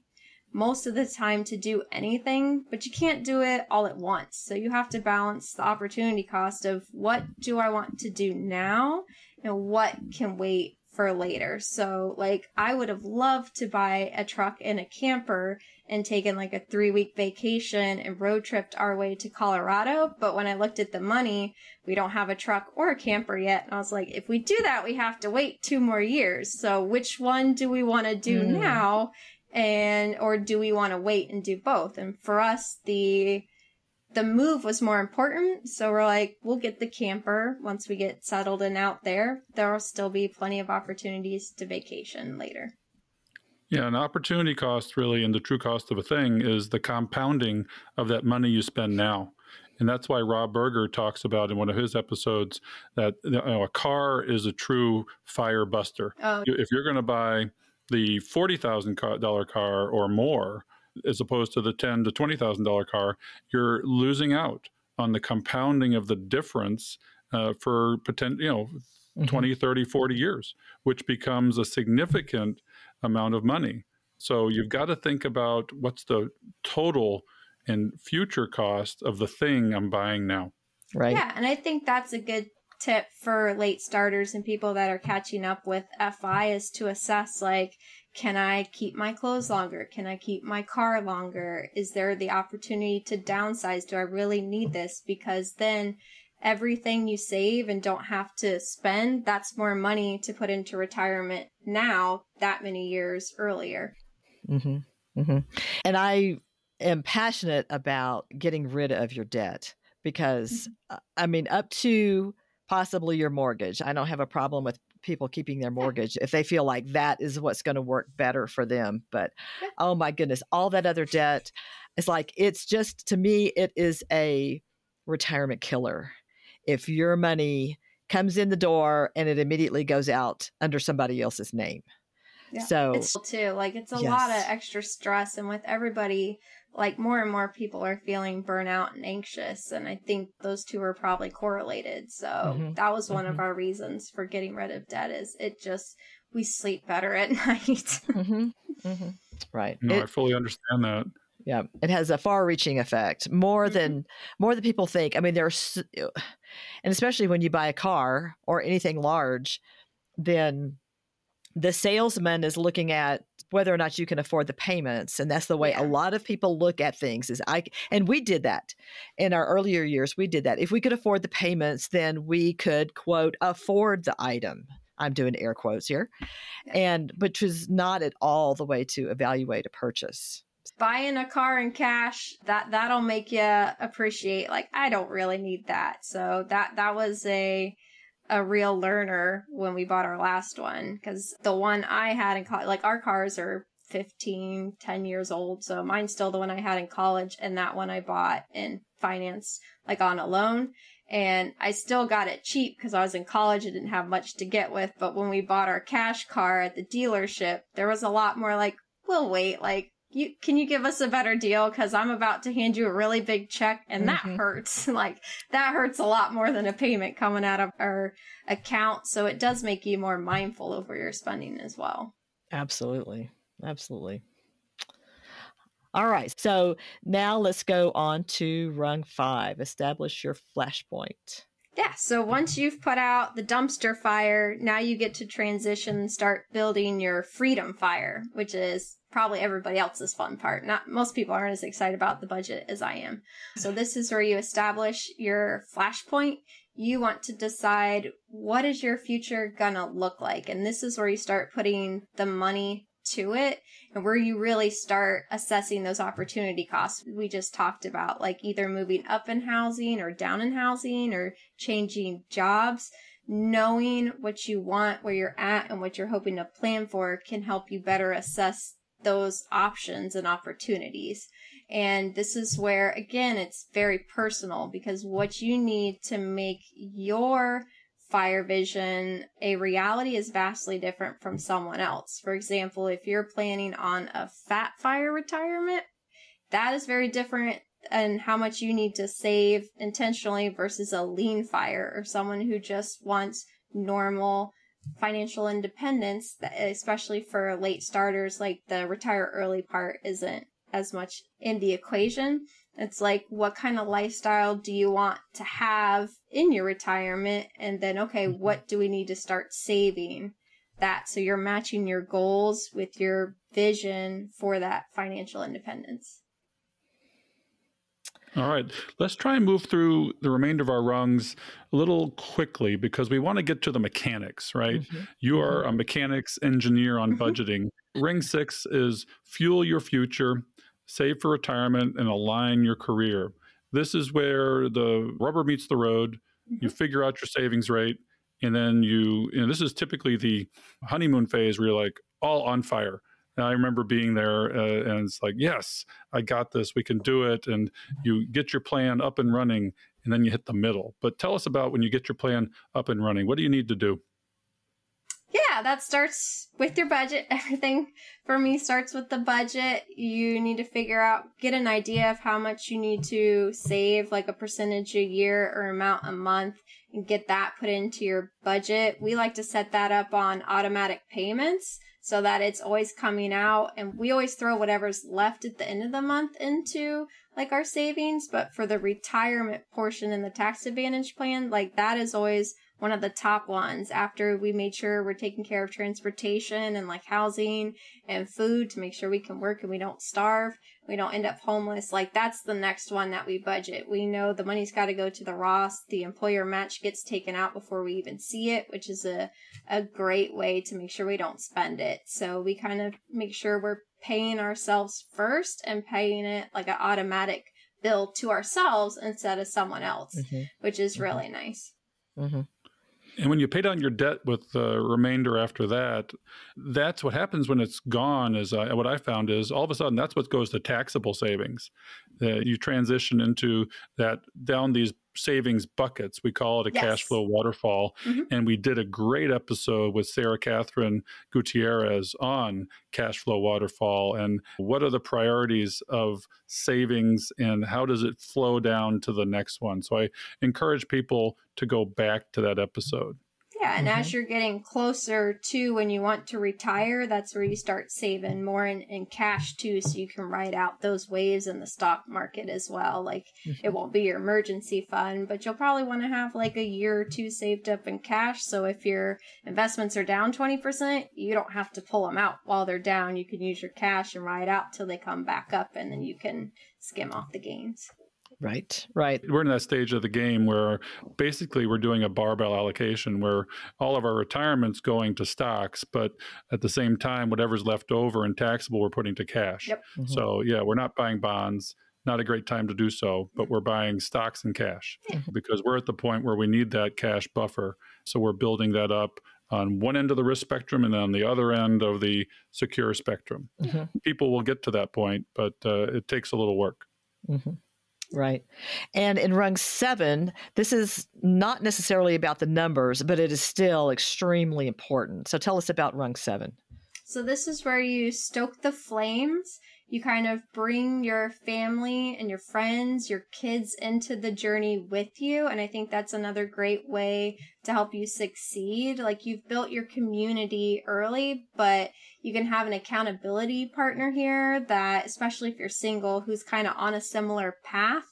most of the time to do anything, but you can't do it all at once. So you have to balance the opportunity cost of what do I want to do now and what can wait for later. So like, I would have loved to buy a truck and a camper and taken like a 3-week vacation and road tripped our way to Colorado. But when I looked at the money, we don't have a truck or a camper yet. And I was like, if we do that, we have to wait 2 more years. So which one do we want to do now? Or do we want to wait and do both? And for us, the move was more important. So we're like, we'll get the camper once we get settled and out there. There will still be plenty of opportunities to vacation later. Yeah, an opportunity cost really, and the true cost of a thing is the compounding of that money you spend now. And that's why Rob Berger talks about in one of his episodes that a car is a true fire buster. Oh. If you're going to buy the $40,000 car or more, as opposed to the $10,000 to $20,000 car, you're losing out on the compounding of the difference for potential, 20, 30, 40 years, which becomes a significant amount of money. So you've got to think about what's the total and future cost of the thing I'm buying now. Right. Yeah, and I think that's a good tip for late starters and people that are catching up with FI is to assess, like, can I keep my clothes longer? Can I keep my car longer? Is there the opportunity to downsize? Do I really need this? Because then everything you save and don't have to spend, that's more money to put into retirement now that many years earlier. Mm-hmm. Mm-hmm. And I am passionate about getting rid of your debt because, I mean, up to possibly your mortgage, I don't have a problem with people keeping their mortgage if they feel like that is what's going to work better for them. But oh my goodness, all that other debt is like, it's just, to me, it is a retirement killer. If your money comes in the door and it immediately goes out under somebody else's name. Yeah. So it's too, like, it's a lot of extra stress. And with everybody, like, more and more people are feeling burnout and anxious. And I think those two are probably correlated. So that was one of our reasons for getting rid of debt, is it just, we sleep better at night. Right. No, I fully understand that. Yeah. It has a far-reaching effect, more than people think. I mean, and especially when you buy a car or anything large, then the salesman is looking at whether or not you can afford the payments. And that's the way a lot of people look at things. And we did that in our earlier years. We did that. If we could afford the payments, then we could, quote, afford the item. I'm doing air quotes here. And which was not at all the way to evaluate a purchase. Buying a car in cash, that'll make you appreciate, like, I don't really need that. So that was a real learner when we bought our last one, because the one I had in college, like, our cars are 10 years old. So mine's still the one I had in college, and that one I bought in finance, like on a loan. And I still got it cheap because I was in college and didn't have much to get with. But when we bought our cash car at the dealership, there was a lot more like, we'll wait, like, can you give us a better deal? Because I'm about to hand you a really big check, and that hurts. Like, that hurts a lot more than a payment coming out of our account. So it does make you more mindful of where you're spending as well. Absolutely. Absolutely. All right. So now let's go on to rung 5. Establish your flashpoint. Yeah. So once you've put out the dumpster fire, now you get to transition and start building your freedom fire, which is probably everybody else's fun part. Most people aren't as excited about the budget as I am. So this is where you establish your flashpoint. You want to decide, what is your future gonna look like? And this is where you start putting the money to it, and where you really start assessing those opportunity costs we just talked about, like either moving up in housing or down in housing or changing jobs. Knowing what you want, where you're at, and what you're hoping to plan for can help you better assess those options and opportunities. And this is where, again, it's very personal, because what you need to make your fire vision a reality is vastly different from someone else. For example, if you're planning on a fat fire retirement, that is very different and how much you need to save intentionally versus a lean fire, or someone who just wants normal financial independence, especially for late starters. Like, the retire early part isn't as much in the equation. It's like, what kind of lifestyle do you want to have in your retirement? And then, okay, what do we need to start saving that? So you're matching your goals with your vision for that financial independence. All right, let's try and move through the remainder of our rungs a little quickly, because we want to get to the mechanics, right? You are a mechanics engineer on budgeting. Ring 6 is fuel your future, save for retirement, and align your career. This is where the rubber meets the road. You figure out your savings rate, and then this is typically the honeymoon phase where you're like all on fire. And I remember being there and it's like, yes, I got this. We can do it. And you get your plan up and running, and then you hit the middle. But tell us about when you get your plan up and running. What do you need to do? Yeah, that starts with your budget. Everything for me starts with the budget. You need to figure out, get an idea of how much you need to save, like a percentage a year or amount a month, and get that put into your budget. We like to set that up on automatic payments so that it's always coming out, and we always throw whatever's left at the end of the month into like our savings. But for the retirement portion in the tax advantage plan, like, that is always one of the top ones, after we made sure we're taking care of transportation and like housing and food to make sure we can work and we don't starve, we don't end up homeless. Like, that's the next one that we budget. We know the money's got to go to the Roth. The employer match gets taken out before we even see it, which is a great way to make sure we don't spend it. So we kind of make sure we're paying ourselves first and paying it like an automatic bill to ourselves instead of someone else, which is really nice. And when you pay down your debt with the remainder after that, that's what happens when it's gone. Is what I found is, all of a sudden, that's what goes to taxable savings. You transition into that, down these savings buckets. We call it a cash flow waterfall. And we did a great episode with Sarah Catherine Gutierrez on cash flow waterfall and what are the priorities of savings and how does it flow down to the next one. So I encourage people to go back to that episode. Yeah, and as you're getting closer to when you want to retire, that's where you start saving more in cash too, so you can ride out those waves in the stock market as well. Like, it won't be your emergency fund, but you'll probably want to have like a year or two saved up in cash. So if your investments are down 20%, you don't have to pull them out while they're down. You can use your cash and ride out till they come back up, and then you can skim off the gains. Right, right. We're in that stage of the game where basically we're doing a barbell allocation where all of our retirement's going to stocks, but at the same time, whatever's left over and taxable, we're putting to cash. Yep. Mm-hmm. So yeah, we're not buying bonds. Not a great time to do so, but we're buying stocks and cash because we're at the point where we need that cash buffer. So we're building that up on one end of the risk spectrum and on the other end of the secure spectrum. Mm-hmm. People will get to that point, but it takes a little work. Mm-hmm. Right. And in rung 7, this is not necessarily about the numbers, but it is still extremely important. So tell us about rung 7. So this is where you stoke the flames. You kind of bring your family and your friends, your kids into the journey with you. And I think that's another great way to help you succeed. Like, you've built your community early, but you can have an accountability partner here that, especially if you're single, who's kind of on a similar path,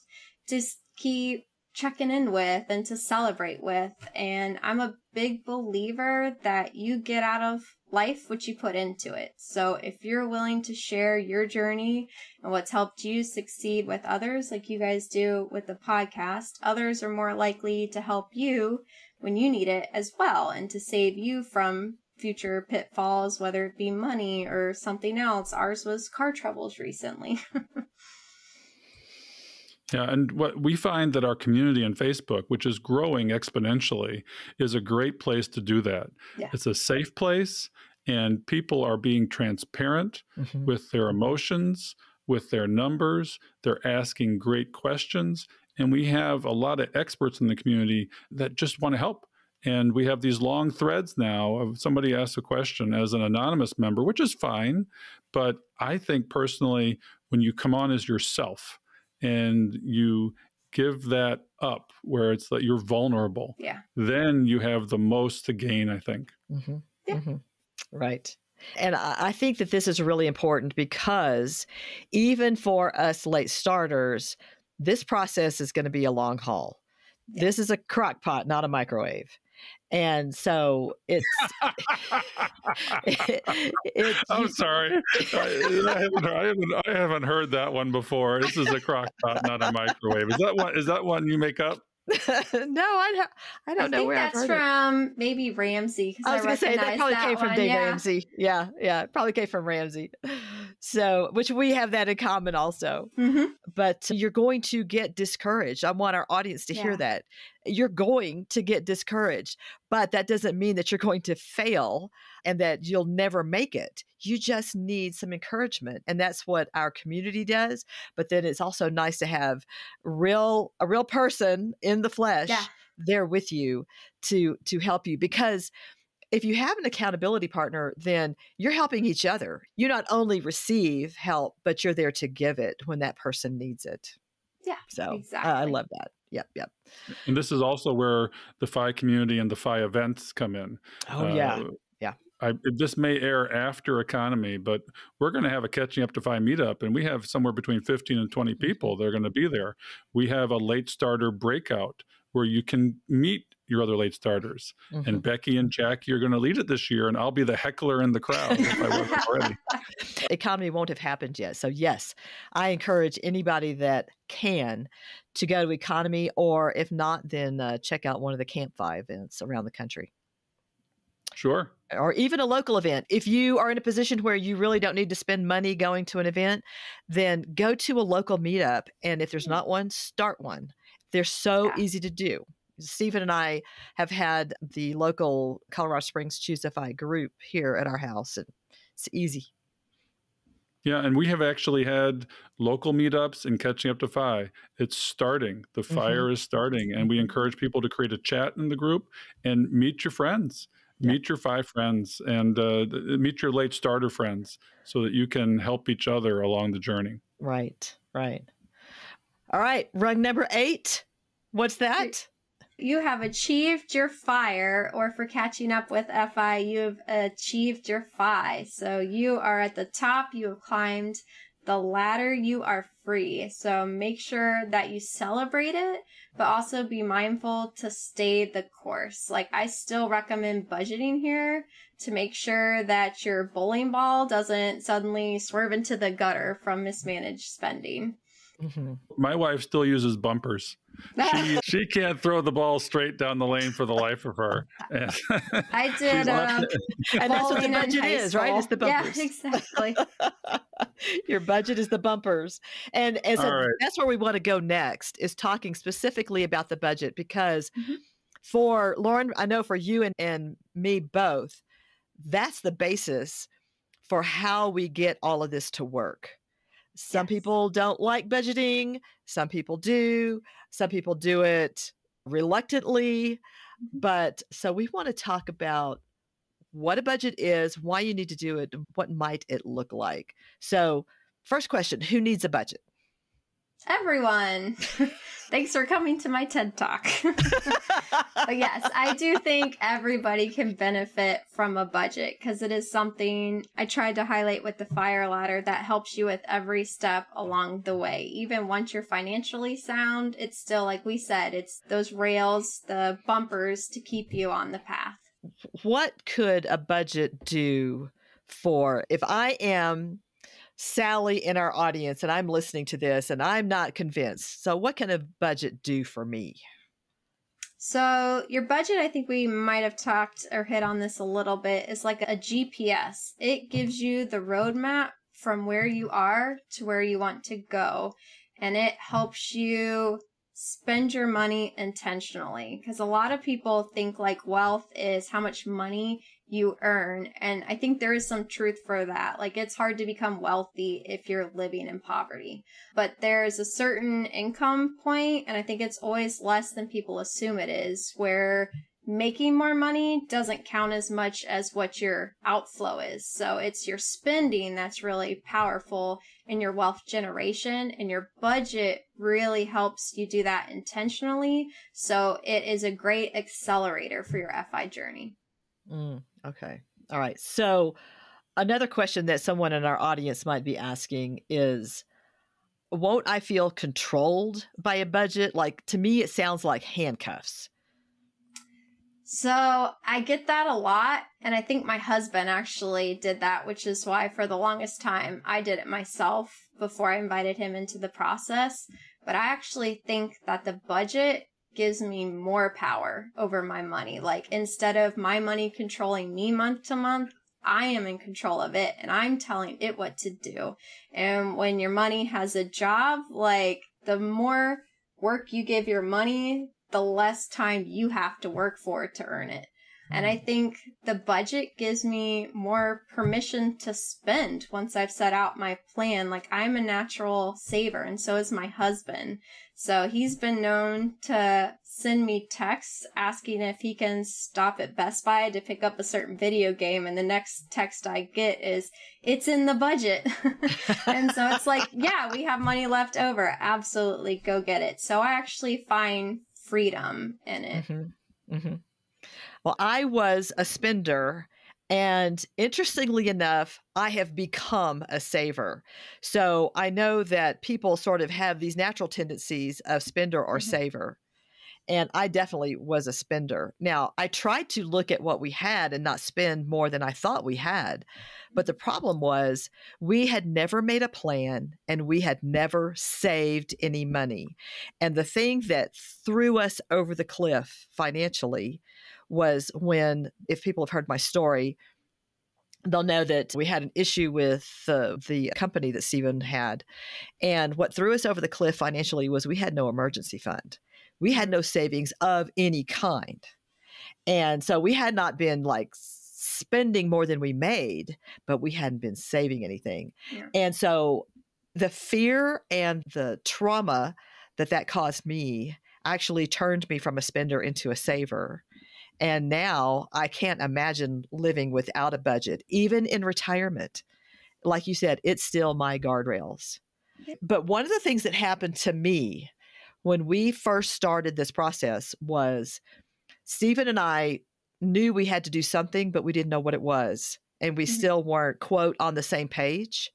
just keep checking in with and to celebrate with. And I'm a big believer that you get out of life what you put into it. So if you're willing to share your journey and what's helped you succeed with others, like you guys do with the podcast, others are more likely to help you when you need it as well, and to save you from future pitfalls, whether it be money or something else. Ours was car troubles recently. Yeah, and what we find that our community on Facebook, which is growing exponentially, is a great place to do that. Yeah. It's a safe place, and people are being transparent with their emotions, with their numbers. They're asking great questions, and we have a lot of experts in the community that just want to help. And we have these long threads now of somebody asks a question as an anonymous member, which is fine. But I think personally, when you come on as yourself, and you give that up where it's that you're vulnerable, then you have the most to gain, I think. Right. And I think that this is really important because even for us late starters, this process is going to be a long haul. This is a crock pot, not a microwave. And so it's... I'm sorry. I haven't heard that one before. This is a crock pot, not a microwave. Is that one you make up? No, I don't know where I've heard it. That's from maybe Ramsey. I was going to say that probably came from Dave Ramsey. Yeah, it probably came from Ramsey. So, which we have that in common also. But you're going to get discouraged. I want our audience to hear that. You're going to get discouraged, but that doesn't mean that you're going to fail and that you'll never make it. You just need some encouragement. And that's what our community does. But then it's also nice to have a real person in the flesh there with you to help you. Because if you have an accountability partner, then you're helping each other. You not only receive help, but you're there to give it when that person needs it. Yeah, so exactly. I love that. Yep. And this is also where the FI community and the FI events come in. Oh, yeah. This may air after economy, but we're going to have a Catching Up to FI meetup, and we have somewhere between 15 and 20 people that are going to be there. We have a late starter breakout where you can meet your other late starters. And Becky and Jackie are going to lead it this year, and I'll be the heckler in the crowd if I wasn't already. Economy won't have happened yet. So yes, I encourage anybody that can to go to Economy, or if not, then check out one of the CUtFI events around the country. Sure. Or even a local event. If you are in a position where you really don't need to spend money going to an event, then go to a local meetup. And if there's not one, start one. They're so easy to do. Stephen and I have had the local Colorado Springs CUtFI group here at our house, and it's easy. Yeah, and we have actually had local meetups and Catching Up to FI. It's starting. The fire is starting, and we encourage people to create a chat in the group and meet your friends. Meet your FI friends and meet your late starter friends so that you can help each other along the journey. Right. All right, rung number 8. What's that? You have achieved your fire, or for Catching Up with FI, you've achieved your FI. So you are at the top, you have climbed the ladder, you are free. So make sure that you celebrate it, but also be mindful to stay the course. Like, I still recommend budgeting here to make sure that your bowling ball doesn't suddenly swerve into the gutter from mismanaged spending. Mm-hmm. My wife still uses bumpers. She can't throw the ball straight down the lane for the life of her. And I did. And that's what the budget is, right? It's the bumpers. Yeah, exactly. Your budget is the bumpers. And so right. That's where we want to go next, is talking specifically about the budget, because for Lauren, I know for you and me both, that's the basis for how we get all of this to work. Some people don't like budgeting. Some people do. Some people do it reluctantly. But so we want to talk about what a budget is, why you need to do it, what might it look like. So first question, who needs a budget? Everyone. Thanks for coming to my TED Talk. But yes, I do think everybody can benefit from a budget, because it is something I tried to highlight with the fire ladder that helps you with every step along the way. Even once you're financially sound, it's still, like we said, it's those rails, the bumpers to keep you on the path. What could a budget do for, if I am Sally in our audience and I'm listening to this and I'm not convinced, so what can a budget do for me? So your budget, I think we might have talked or hit on this a little bit, is like a GPS. It gives you the roadmap from where you are to where you want to go. And it helps you spend your money intentionally, because a lot of people think like wealth is how much money you earn. And I think there is some truth for that. Like, it's hard to become wealthy if you're living in poverty, but there's a certain income point, and I think it's always less than people assume it is, where making more money doesn't count as much as what your outflow is. So it's your spending that's really powerful in your wealth generation, and your budget really helps you do that intentionally. So it is a great accelerator for your FI journey. Okay. All right. So another question that someone in our audience might be asking is, won't I feel controlled by a budget? Like, to me, it sounds like handcuffs. So I get that a lot. And I think my husband actually did that, which is why for the longest time I did it myself before I invited him into the process. But I actually think that the budget gives me more power over my money. Like, instead of my money controlling me month to month, I am in control of it and I'm telling it what to do. And when your money has a job, like, the more work you give your money, the less time you have to work for to earn it. And I think the budget gives me more permission to spend once I've set out my plan. Like, I'm a natural saver, and so is my husband. So he's been known to send me texts asking if he can stop at Best Buy to pick up a certain video game. And the next text I get is, it's in the budget. And so it's like, yeah, we have money left over. Absolutely, go get it. So I actually find freedom in it. Mm-hmm. Mm-hmm. Well, I was a spender, and interestingly enough, I have become a saver. So I know that people sort of have these natural tendencies of spender or saver. And I definitely was a spender. Now, I tried to look at what we had and not spend more than I thought we had. But the problem was, we had never made a plan and we had never saved any money. And the thing that threw us over the cliff financially was when, if people have heard my story, they'll know that we had an issue with the company that Stephen had. And what threw us over the cliff financially was we had no emergency fund. We had no savings of any kind. And so we had not been like spending more than we made, but we hadn't been saving anything. Yeah. And so the fear and the trauma that caused me actually turned me from a spender into a saver. And now I can't imagine living without a budget, even in retirement. Like you said, it's still my guardrails. But one of the things that happened to me when we first started this process was, Stephen and I knew we had to do something, but we didn't know what it was. And we still weren't, quote, on the same page,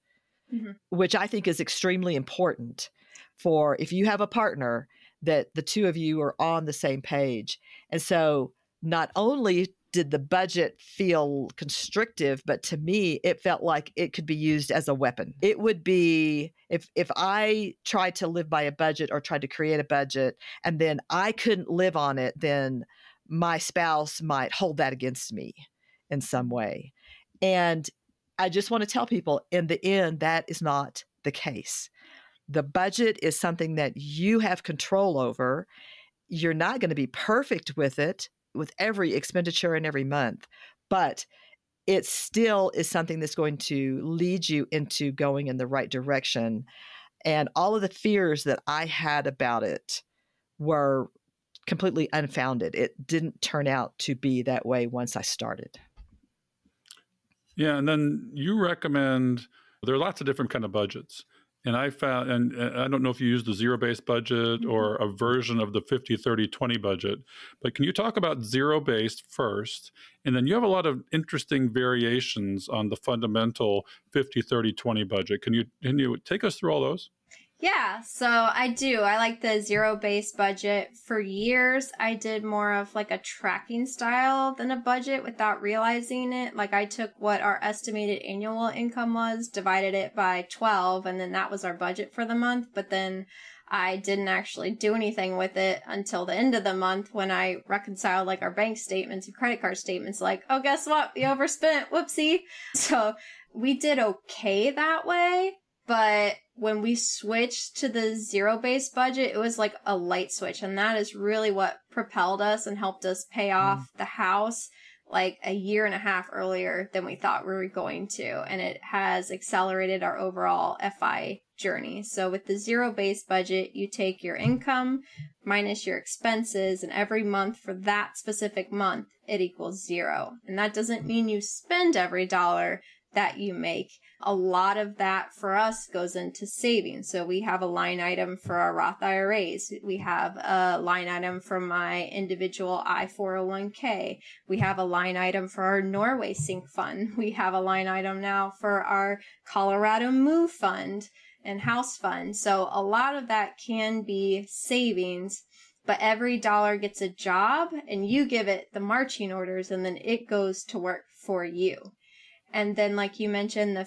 which I think is extremely important for, if you have a partner, that the two of you are on the same page. And so not only did the budget feel constrictive, but to me, it felt like it could be used as a weapon. It would be, if I tried to live by a budget or tried to create a budget and then I couldn't live on it, then my spouse might hold that against me in some way. And I just want to tell people, in the end, that is not the case. The budget is something that you have control over. You're not going to be perfect with it, with every expenditure and every month, but it still is something that's going to lead you into going in the right direction. And all of the fears that I had about it were completely unfounded. It didn't turn out to be that way once I started. Yeah, and then you recommend, there are lots of different kind of budgets. And I found, and I don't know if you use the zero-based budget or a version of the 50-30-20 budget, but can you talk about zero-based first? And then you have a lot of interesting variations on the fundamental 50-30-20 budget. Can you take us through all those? Yeah, so I do. I like the zero-based budget. For years, I did more of like a tracking style than a budget without realizing it. Like I took what our estimated annual income was, divided it by 12, and then that was our budget for the month. But then I didn't actually do anything with it until the end of the month when I reconciled like our bank statements and credit card statements. Like, oh, guess what? We overspent. Whoopsie. So we did okay that way. But when we switched to the zero-based budget, it was like a light switch. And that is really what propelled us and helped us pay off the house like a year and a half earlier than we thought we were going to. And it has accelerated our overall FI journey. So with the zero-based budget, you take your income minus your expenses, and every month for that specific month, it equals zero. And that doesn't mean you spend every dollar that you make. A lot of that for us goes into savings. So we have a line item for our Roth IRAs. We have a line item for my individual I-401k. We have a line item for our Norway Sync fund. We have a line item now for our Colorado Move fund and house fund. So a lot of that can be savings, but every dollar gets a job and you give it the marching orders and then it goes to work for you. And then, like you mentioned, the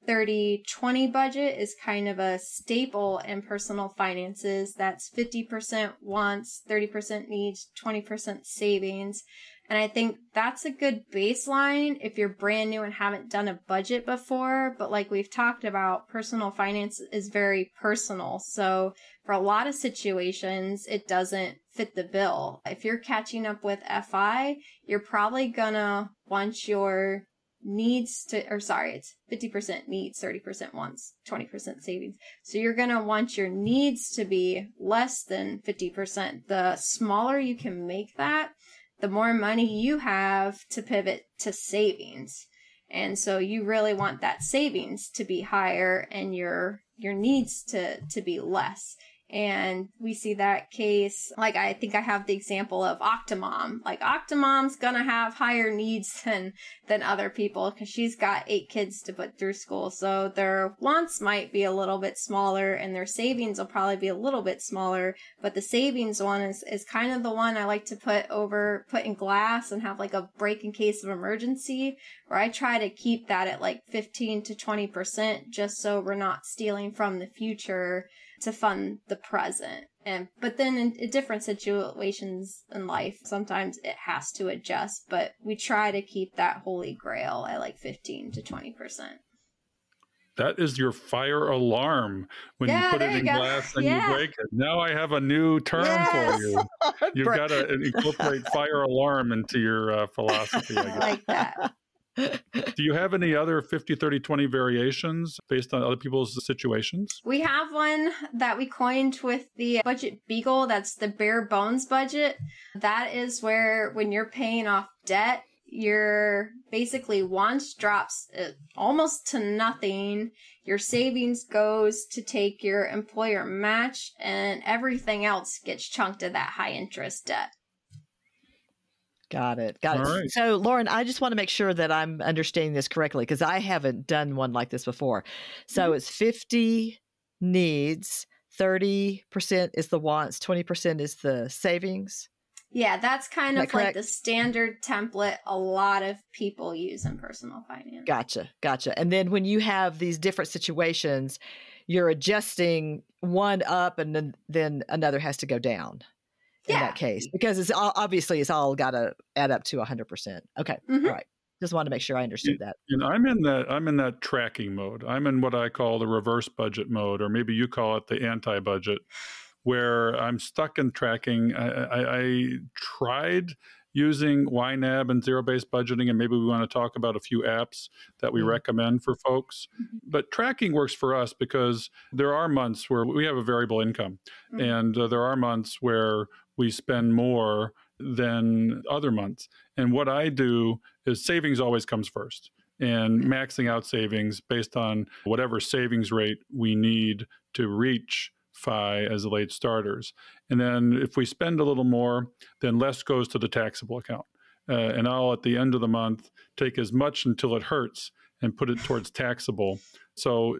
50-30-20 budget is kind of a staple in personal finances. That's 50% wants, 30% needs, 20% savings. And I think that's a good baseline if you're brand new and haven't done a budget before. But like we've talked about, personal finance is very personal. So for a lot of situations, it doesn't fit the bill. If you're catching up with FI, you're probably gonna want your it's 50% needs, 30% wants, 20% savings. So you're going to want your needs to be less than 50%. The smaller you can make that, the more money you have to pivot to savings. And so you really want that savings to be higher and your needs to be less. And we see that case, like I think I have the example of Octomom. Like Octomom's gonna have higher needs than other people because she's got 8 kids to put through school. So their wants might be a little bit smaller and their savings will probably be a little bit smaller. But the savings one is kind of the one I like to put in glass and have like a break in case of emergency, where I try to keep that at like 15 to 20% just so we're not stealing from the future to fund the present. But then in different situations in life, sometimes it has to adjust, but we try to keep that holy grail at like 15 to 20%. That is your fire alarm when you put it in glass and you break it. Now I have a new term for you. You've got to incorporate fire alarm into your philosophy, I guess. I like that. Do you have any other 50-30-20 variations based on other people's situations? We have one that we coined with the budget beagle. That's the bare bones budget. That is where when you're paying off debt, your basically wants drops almost to nothing. Your savings goes to take your employer match, and everything else gets chunked to that high interest debt. Got it. All right. So, Lauren, I just want to make sure that I'm understanding this correctly because I haven't done one like this before. So it's 50 needs, 30% is the wants, 20% is the savings. Yeah, that's kind Is of that like correct? the standard template a lot of people use in personal finance. Gotcha. And then when you have these different situations, you're adjusting one up and then another has to go down in Yeah. that case, because it's obviously it's all got to add up to 100%. Okay. Mhm. All right. Just wanted to make sure I understood that. And I'm in that tracking mode. I'm in what I call the reverse budget mode, or maybe you call it the anti-budget, where I'm stuck in tracking. I tried using YNAB and zero-based budgeting, and maybe we want to talk about a few apps that we recommend for folks. But tracking works for us because there are months where we have a variable income, and there are months where we spend more than other months. And what I do is savings always comes first, and maxing out savings based on whatever savings rate we need to reach FI as late starters. And then if we spend a little more, then less goes to the taxable account. And I'll, at the end of the month, take as much until it hurts and put it towards taxable. So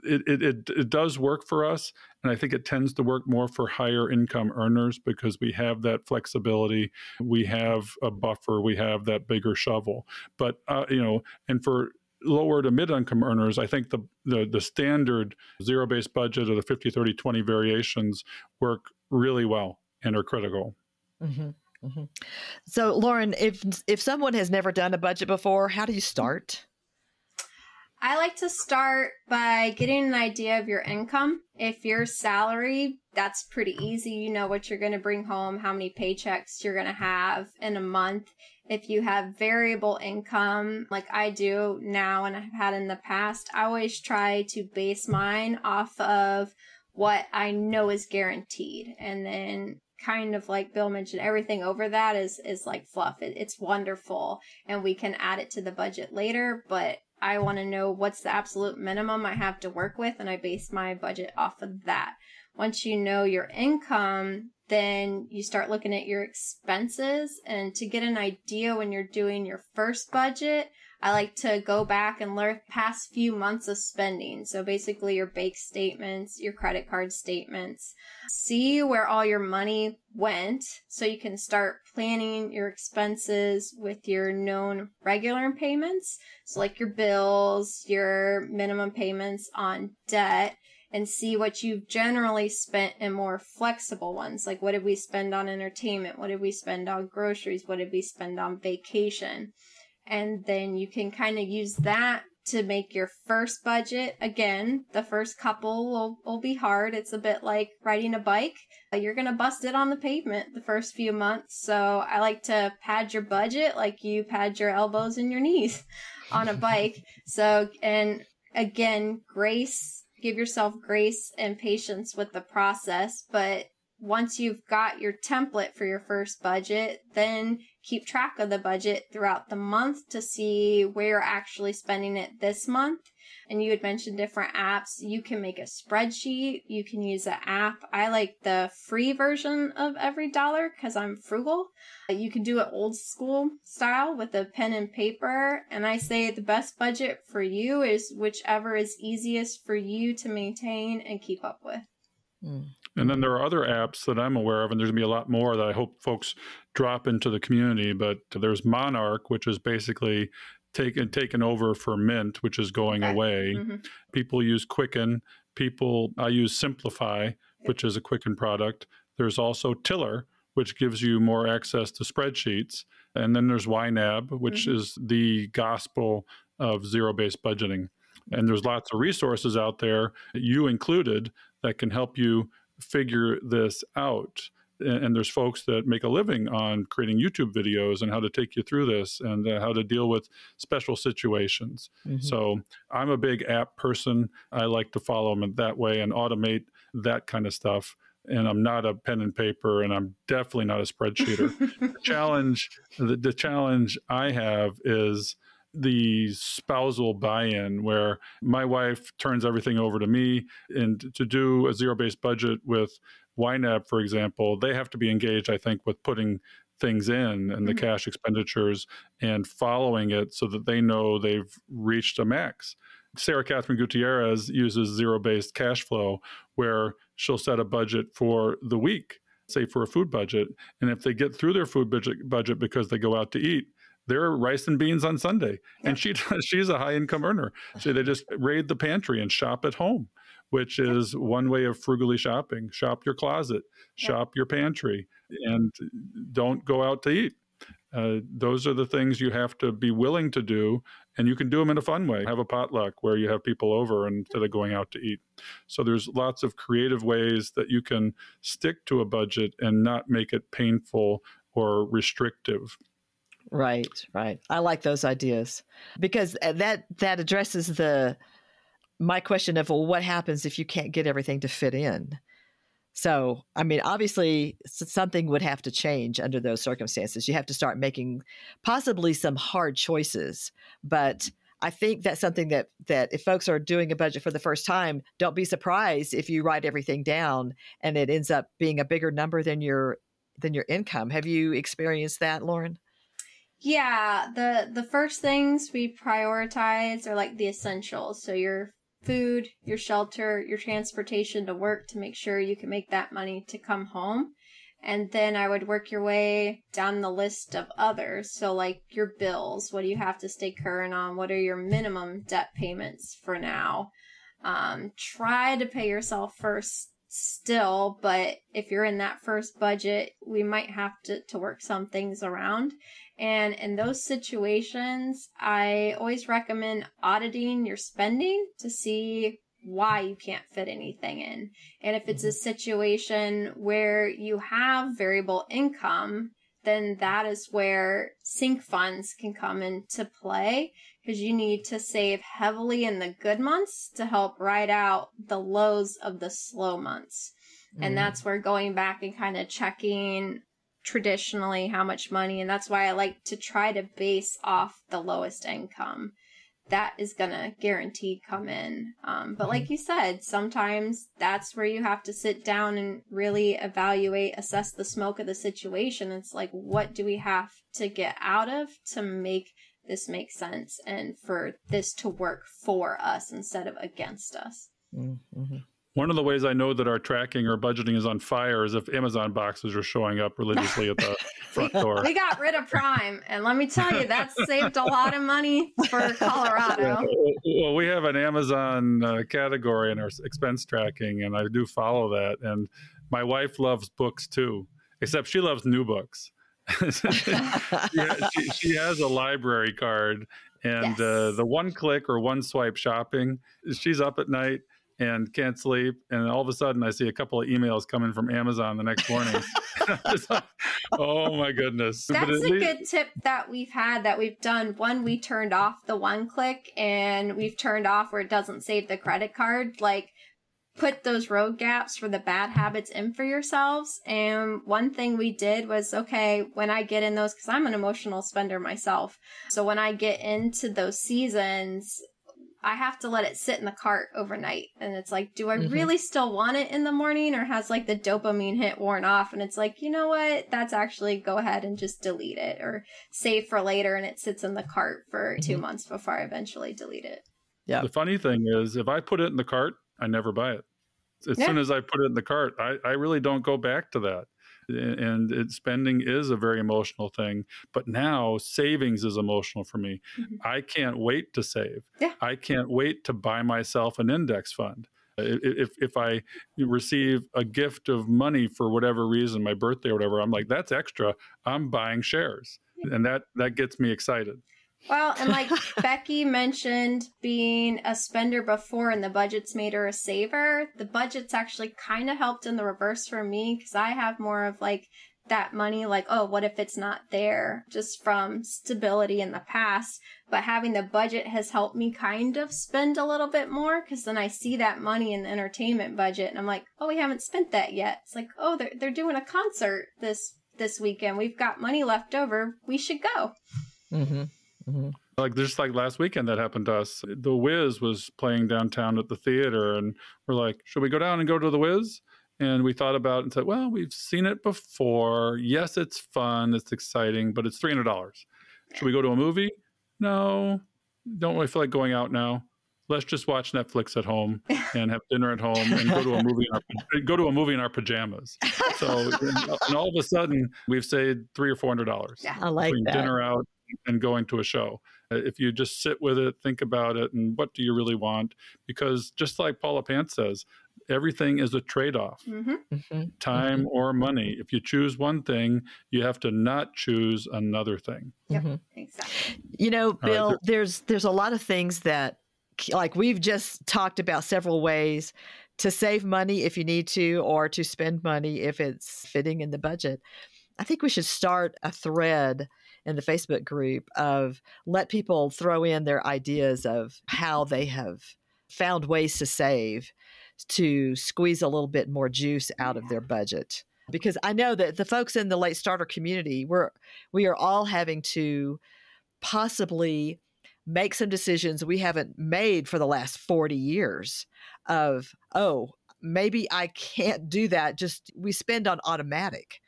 it does work for us. And I think it tends to work more for higher income earners because we have that flexibility. We have a buffer. We have that bigger shovel. But, and for lower to mid-income earners, I think the standard zero-based budget or the 50-30-20 variations work really well and are critical. So, Lauren, if someone has never done a budget before, how do you start? I like to start by getting an idea of your income. If you're salary, that's pretty easy. You know what you're going to bring home, how many paychecks you're going to have in a month. If you have variable income, like I do now and I've had in the past, I always try to base mine off of what I know is guaranteed. And then kind of like Bill mentioned, everything over that is like fluff. It's wonderful and we can add it to the budget later, but I want to know what's the absolute minimum I have to work with, and I base my budget off of that. Once you know your income, then you start looking at your expenses, and to get an idea when you're doing your first budget, I like to go back and learn past few months of spending. So basically your bank statements, your credit card statements, see where all your money went so you can start planning your expenses with your known regular payments. So like your bills, your minimum payments on debt, and see what you've generally spent in more flexible ones. Like what did we spend on entertainment? What did we spend on groceries? What did we spend on vacation? And then you can kind of use that to make your first budget. Again, the first couple will be hard. It's a bit like riding a bike. You're going to bust it on the pavement the first few months. So I like to pad your budget like you pad your elbows and your knees on a bike. So, and again, give yourself grace and patience with the process. But once you've got your template for your first budget, then keep track of the budget throughout the month to see where you're actually spending it this month. And you had mentioned different apps. You can make a spreadsheet. You can use an app. I like the free version of Every Dollar because I'm frugal. You can do it old school style with a pen and paper. And I say the best budget for you is whichever is easiest for you to maintain and keep up with. And then there are other apps that I'm aware of, and there's going to be a lot more that I hope folks drop into the community. But there's Monarch, which is basically taken over for Mint, which is going away. People use Quicken. I use Simplify, which is a Quicken product. There's also Tiller, which gives you more access to spreadsheets. And then there's YNAB, which is the gospel of zero-based budgeting. And there's lots of resources out there, you included, that can help you figure this out. And there's folks that make a living on creating YouTube videos and how to take you through this and how to deal with special situations. So I'm a big app person. I like to follow them that way and automate that kind of stuff. And I'm not a pen and paper, and I'm definitely not a spreadsheeter. The challenge I have is the spousal buy-in, where my wife turns everything over to me. And to do a zero-based budget with YNAB, for example, they have to be engaged, I think, with putting things in and the cash expenditures and following it so that they know they've reached a max. Sarah Catherine Gutierrez uses zero-based cash flow, where she'll set a budget for the week. say for a food budget. And if they get through their food budget because they go out to eat, they're rice and beans on Sunday. And she's a high income earner. So they just raid the pantry and shop at home, which is one way of frugally shopping. Shop your closet, shop your pantry, and don't go out to eat. Those are the things you have to be willing to do, and you can do them in a fun way. Have a potluck where you have people over instead of going out to eat. So there's lots of creative ways that you can stick to a budget and not make it painful or restrictive. Right. I like those ideas because that addresses my question of, well, what happens if you can't get everything to fit in? So, I mean, obviously something would have to change under those circumstances. You have to start making possibly some hard choices. But I think that's something that if folks are doing a budget for the first time, don't be surprised if you write everything down and it ends up being a bigger number than your income. Have you experienced that, Lauren? Yeah, the first things we prioritize are like the essentials. So your food, your shelter, your transportation to work to make sure you can make that money to come home. And then I would work your way down the list of others. So like your bills, what do you have to stay current on? What are your minimum debt payments for now? Try to pay yourself first still, but if you're in that first budget, we might have to work some things around. And in those situations, I always recommend auditing your spending to see why you can't fit anything in. And if it's a situation where you have variable income, then that is where sync funds can come into play, because you need to save heavily in the good months to help ride out the lows of the slow months. And that's where going back and kind of checking traditionally how much money, and that's why I like to try to base off the lowest income. That is going to guaranteed come in. But like you said, sometimes that's where you have to sit down and really evaluate, assess the smoke of the situation. It's like, what do we have to get out of to make this make sense and for this to work for us instead of against us? Mm-hmm. One of the ways I know that our tracking or budgeting is on fire is if Amazon boxes are showing up religiously at the front door. We got rid of Prime, and let me tell you, that saved a lot of money for Colorado. Well, we have an Amazon category in our expense tracking, and I do follow that. And my wife loves books too, except she loves new books. She has a library card, and the one click or one swipe shopping, she's up at night and can't sleep, and all of a sudden I see a couple of emails coming from Amazon the next morning. Like, oh my goodness. That's a good tip that we've done. One, we turned off the one click, and we've turned off where it doesn't save the credit card. Like, put those road gaps for the bad habits in for yourselves. And one thing we did was, okay, when I get in those, because I'm an emotional spender myself, so when I get into those seasons, I have to let it sit in the cart overnight. And it's like, do I really still want it in the morning, or has like the dopamine hit worn off? And it's like, you know what? That's actually, go ahead and just delete it or save for later. And it sits in the cart for 2 months before I eventually delete it. Yeah. The funny thing is, if I put it in the cart, I never buy it. As soon as I put it in the cart, I really don't go back to that. And spending is a very emotional thing, but now savings is emotional for me. I can't wait to save. I can't wait to buy myself an index fund. If I receive a gift of money for whatever reason, my birthday or whatever, I'm like, that's extra. I'm buying shares. And that gets me excited. Well, and like Becky mentioned, being a spender before and the budget's made her a saver, the budget's actually kind of helped in the reverse for me, because I have more of like that money, like, oh, what if it's not there, just from stability in the past. But having the budget has helped me kind of spend a little bit more, because then I see that money in the entertainment budget and I'm like, oh, we haven't spent that yet. It's like, oh, they're doing a concert this weekend. We've got money left over. We should go. Like just like last weekend that happened to us. The Wiz was playing downtown at the theater, and we're like, should we go down and go to the Wiz? And we thought about it and said, well, we've seen it before. Yes, it's fun, it's exciting, but it's $300. Should we go to a movie? No, don't really feel like going out now. let's just watch Netflix at home and have dinner at home and go to a movie in our pajamas. So and all of a sudden we've saved $300 or $400 I like between that. dinner out and going to a show. If you just sit with it, think about it, and what do you really want? Because just like Paula Pant says, everything is a trade-off, time or money. If you choose one thing, you have to not choose another thing. Yep, exactly. You know, Bill, right, there's a lot of things that, like we've just talked about several ways to save money if you need to, or to spend money if it's fitting in the budget. I think we should start a thread in the Facebook group of let people throw in their ideas of how they have found ways to save, to squeeze a little bit more juice out of their budget. Because I know that the folks in the late starter community, we are all having to possibly make some decisions we haven't made for the last 40 years of, maybe I can't do that. Just we spend on automatic.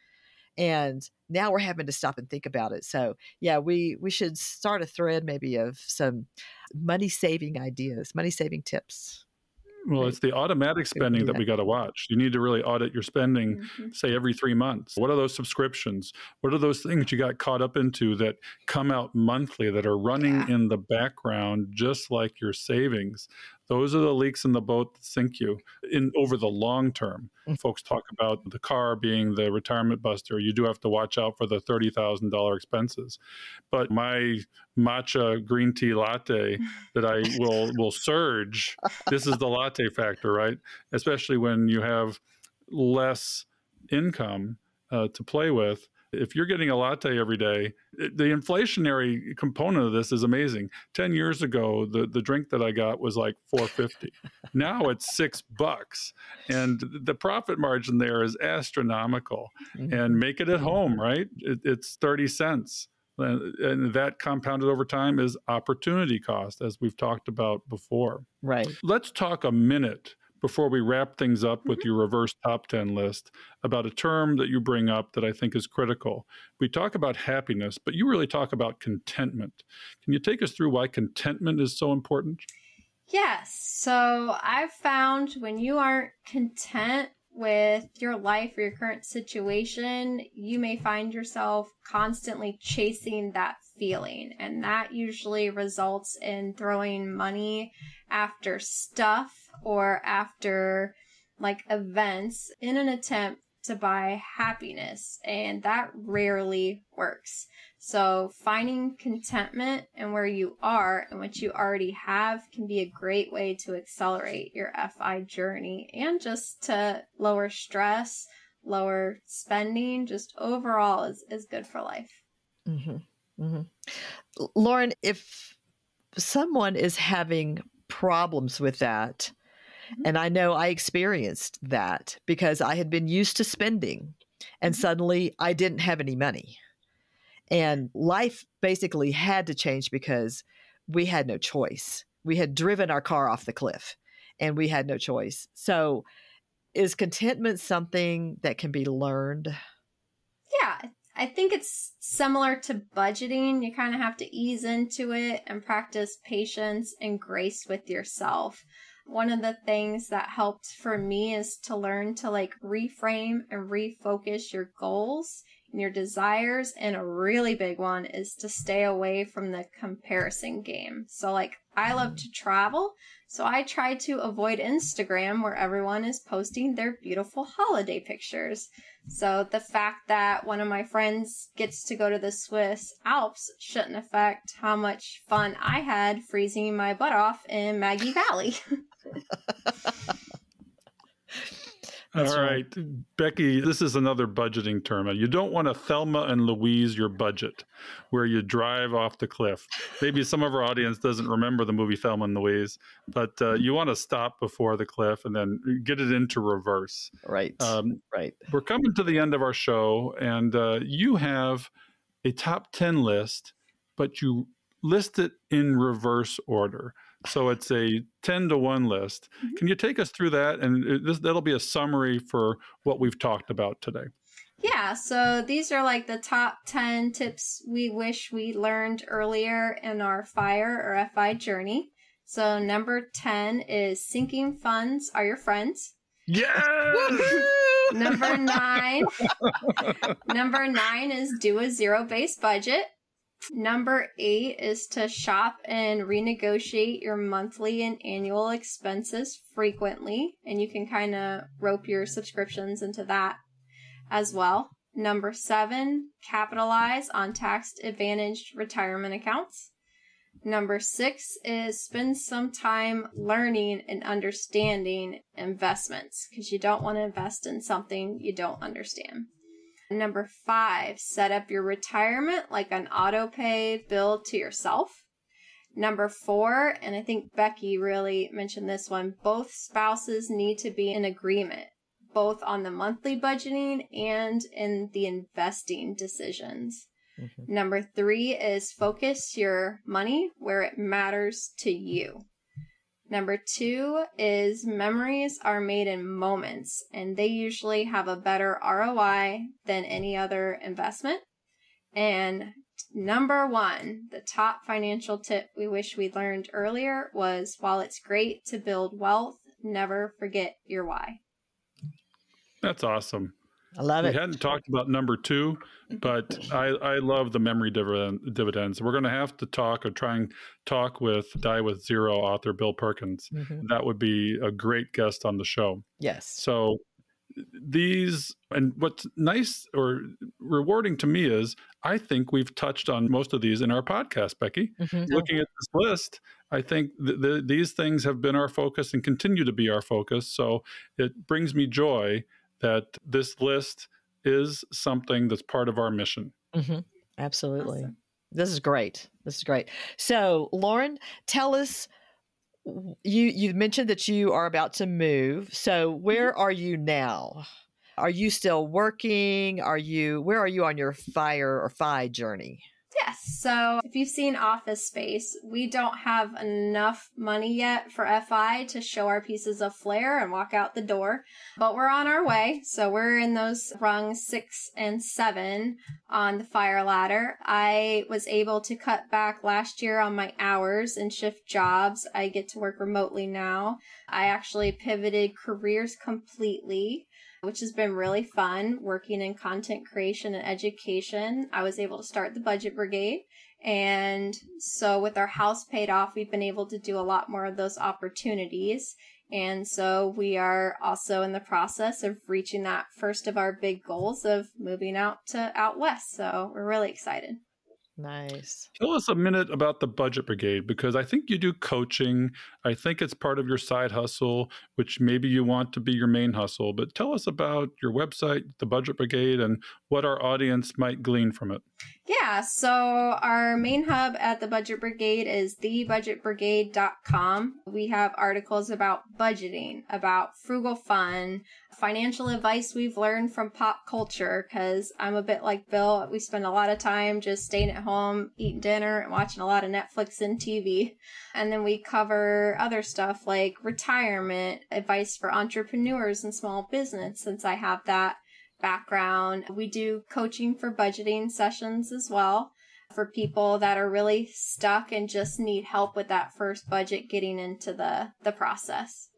And now we're having to stop and think about it. So yeah, we should start a thread maybe of some money saving ideas, money saving tips. Well, it's the automatic spending that we got to watch. You need to really audit your spending, say every 3 months. What are those subscriptions? What are those things you got caught up into that come out monthly that are running in the background, just like your savings? Those are the leaks in the boat that sink you over the long term. Folks talk about the car being the retirement buster. You do have to watch out for the $30,000 expenses. But my matcha green tea latte that I will surge, this is the latte factor, right? Especially when you have less income to play with. If you're getting a latte every day, the inflationary component of this is amazing. 10 years ago, the drink that I got was like $4.50. Now it's $6. And the profit margin there is astronomical. And make it at home, right? It's 30 cents. And that compounded over time is opportunity cost, as we've talked about before. Right. Let's talk a minute before we wrap things up with your reverse top 10 list about a term that you bring up that I think is critical. We talk about happiness, but you really talk about contentment. Can you take us through why contentment is so important? Yes. So I've found when you aren't content with your life or your current situation, you may find yourself constantly chasing that feeling. And that usually results in throwing money after stuff or after like events in an attempt to buy happiness. And that rarely works. So finding contentment in where you are and what you already have can be a great way to accelerate your FI journey and just to lower stress, lower spending, just overall is good for life. Lauren, if someone is having problems with that, and I know I experienced that because I had been used to spending and suddenly I didn't have any money. And life basically had to change because we had no choice. We had driven our car off the cliff and we had no choice. So is contentment something that can be learned? Yeah, I think it's similar to budgeting. You kind of have to ease into it and practice patience and grace with yourself. One of the things that helped for me is to learn to like reframe and refocus your goals and your desires. And a really big one is to stay away from the comparison game. So like I love to travel. So I try to avoid Instagram where everyone is posting their beautiful holiday pictures. So the fact that one of my friends gets to go to the Swiss Alps shouldn't affect how much fun I had freezing my butt off in Maggie Valley. All right, Becky, this is another budgeting term. You don't want to Thelma and Louise your budget, where you drive off the cliff. Maybe some of our audience doesn't remember the movie Thelma and Louise, but you want to stop before the cliff and then get it into reverse. Right, right. We're coming to the end of our show, and you have a top 10 list, but you list it in reverse order. So it's a 10 to 1 list. Can you take us through that? And that'll be a summary for what we've talked about today. Yeah, so these are like the top 10 tips we wish we learned earlier in our FIRE or FI journey. So number 10 is sinking funds are your friends. Yes! Number 9. Number 9 is do a zero-based budget. Number 8 is to shop and renegotiate your monthly and annual expenses frequently. And you can kind of rope your subscriptions into that as well. Number 7, capitalize on tax-advantaged retirement accounts. Number 6 is spend some time learning and understanding investments because you don't want to invest in something you don't understand. Number 5, set up your retirement like an auto pay bill to yourself. Number 4, and I think Becky really mentioned this one, both spouses need to be in agreement, both on the monthly budgeting and in the investing decisions. Mm-hmm. Number 3 is focus your money where it matters to you. Number 2 is memories are made in moments, and they usually have a better ROI than any other investment. And number 1, the top financial tip we wish we learned earlier was, while it's great to build wealth, never forget your why. That's awesome. I love it. We hadn't talked about number 2, but I love the memory dividends. We're going to have to talk or try and talk with Die With Zero author Bill Perkins. Mm-hmm. That would be a great guest on the show. Yes. So these, and what's nice or rewarding to me is I think we've touched on most of these in our podcast, Becky. Mm-hmm. Looking at this list, I think these things have been our focus and continue to be our focus. So it brings me joy that this list is something that's part of our mission. Mm-hmm. Absolutely. Awesome. This is great. So, Lauren, tell us, you mentioned that you are about to move. So where are you now? Are you still working? Where are you on your FI journey? Yes. So if you've seen Office Space, we don't have enough money yet for FI to show our pieces of flair and walk out the door, but we're on our way. So we're in those rungs 6 and 7 on the fire ladder. I was able to cut back last year on my hours and shift jobs. I get to work remotely now. I actually pivoted careers completely, which has been really fun, working in content creation and education. I was able to start the Budget Brigade. And so with our house paid off, we've been able to do a lot more of those opportunities. And so we are also in the process of reaching that first of our big goals of moving out west. So we're really excited. Nice. Tell us a minute about the Budget Brigade, because I think you do coaching. I think it's part of your side hustle, which maybe you want to be your main hustle. But tell us about your website, the Budget Brigade, and what our audience might glean from it. Yeah, so our main hub at the Budget Brigade is thebudgetbrigade.com. We have articles about budgeting, about frugal fun, financial advice we've learned from pop culture, because I'm a bit like Bill. We spend a lot of time just staying at home, eating dinner, and watching a lot of Netflix and TV. And then we cover other stuff like retirement, advice for entrepreneurs and small business, since I have that background. We do coaching for budgeting sessions as well for people that are really stuck and just need help with that first budget, getting into the process.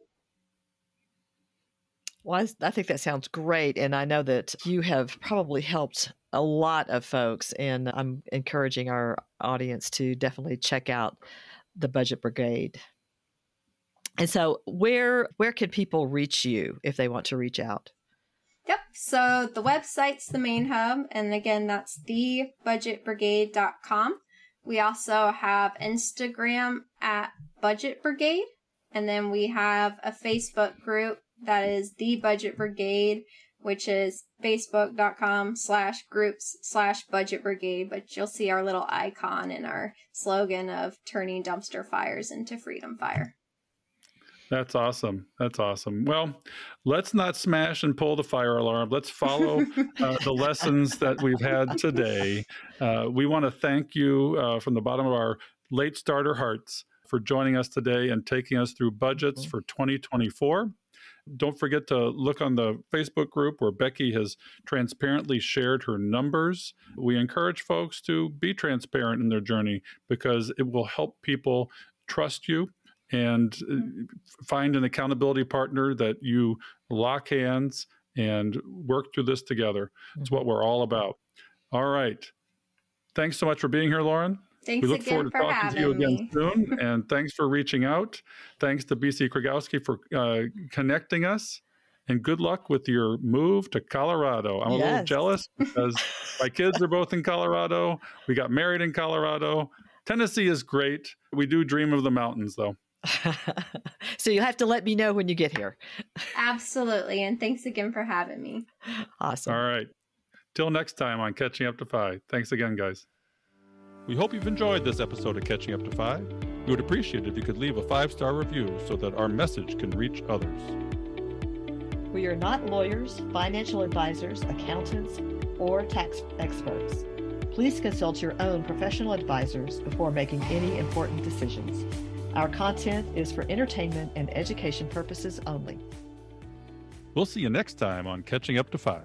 Well, I think that sounds great. And I know that you have probably helped a lot of folks. And I'm encouraging our audience to definitely check out the Budget Brigade. And so where can people reach you if they want to reach out? Yep. So the website's the main hub. And again, that's thebudgetbrigade.com. We also have Instagram at Budget Brigade. And then we have a Facebook group that is the Budget Brigade, which is facebook.com/groups/Budget Brigade. But you'll see our little icon and our slogan of turning dumpster fires into freedom fire. That's awesome. That's awesome. Well, let's not smash and pull the fire alarm. Let's follow the lessons that we've had today. We want to thank you from the bottom of our late starter hearts for joining us today and taking us through budgets for 2024. Don't forget to look on the Facebook group where Becky has transparently shared her numbers. We encourage folks to be transparent in their journey because it will help people trust you and find an accountability partner that you lock hands and work through this together. It's what we're all about. All right. Thanks so much for being here, Lauren. Thanks we look again forward to for talking to you having again me. soon. And thanks for reaching out. Thanks to BC Kragowski for connecting us. And good luck with your move to Colorado. I'm a little jealous because my kids are both in Colorado. We got married in Colorado. Tennessee is great. We do dream of the mountains, though. So you have to let me know when you get here. Absolutely. And thanks again for having me. Awesome. All right. Till next time on Catching Up to Fi. Thanks again, guys. We hope you've enjoyed this episode of Catching Up to Fi. We would appreciate it if you could leave a 5-star review so that our message can reach others. We are not lawyers, financial advisors, accountants, or tax experts. Please consult your own professional advisors before making any important decisions. Our content is for entertainment and education purposes only. We'll see you next time on Catching Up to Fi.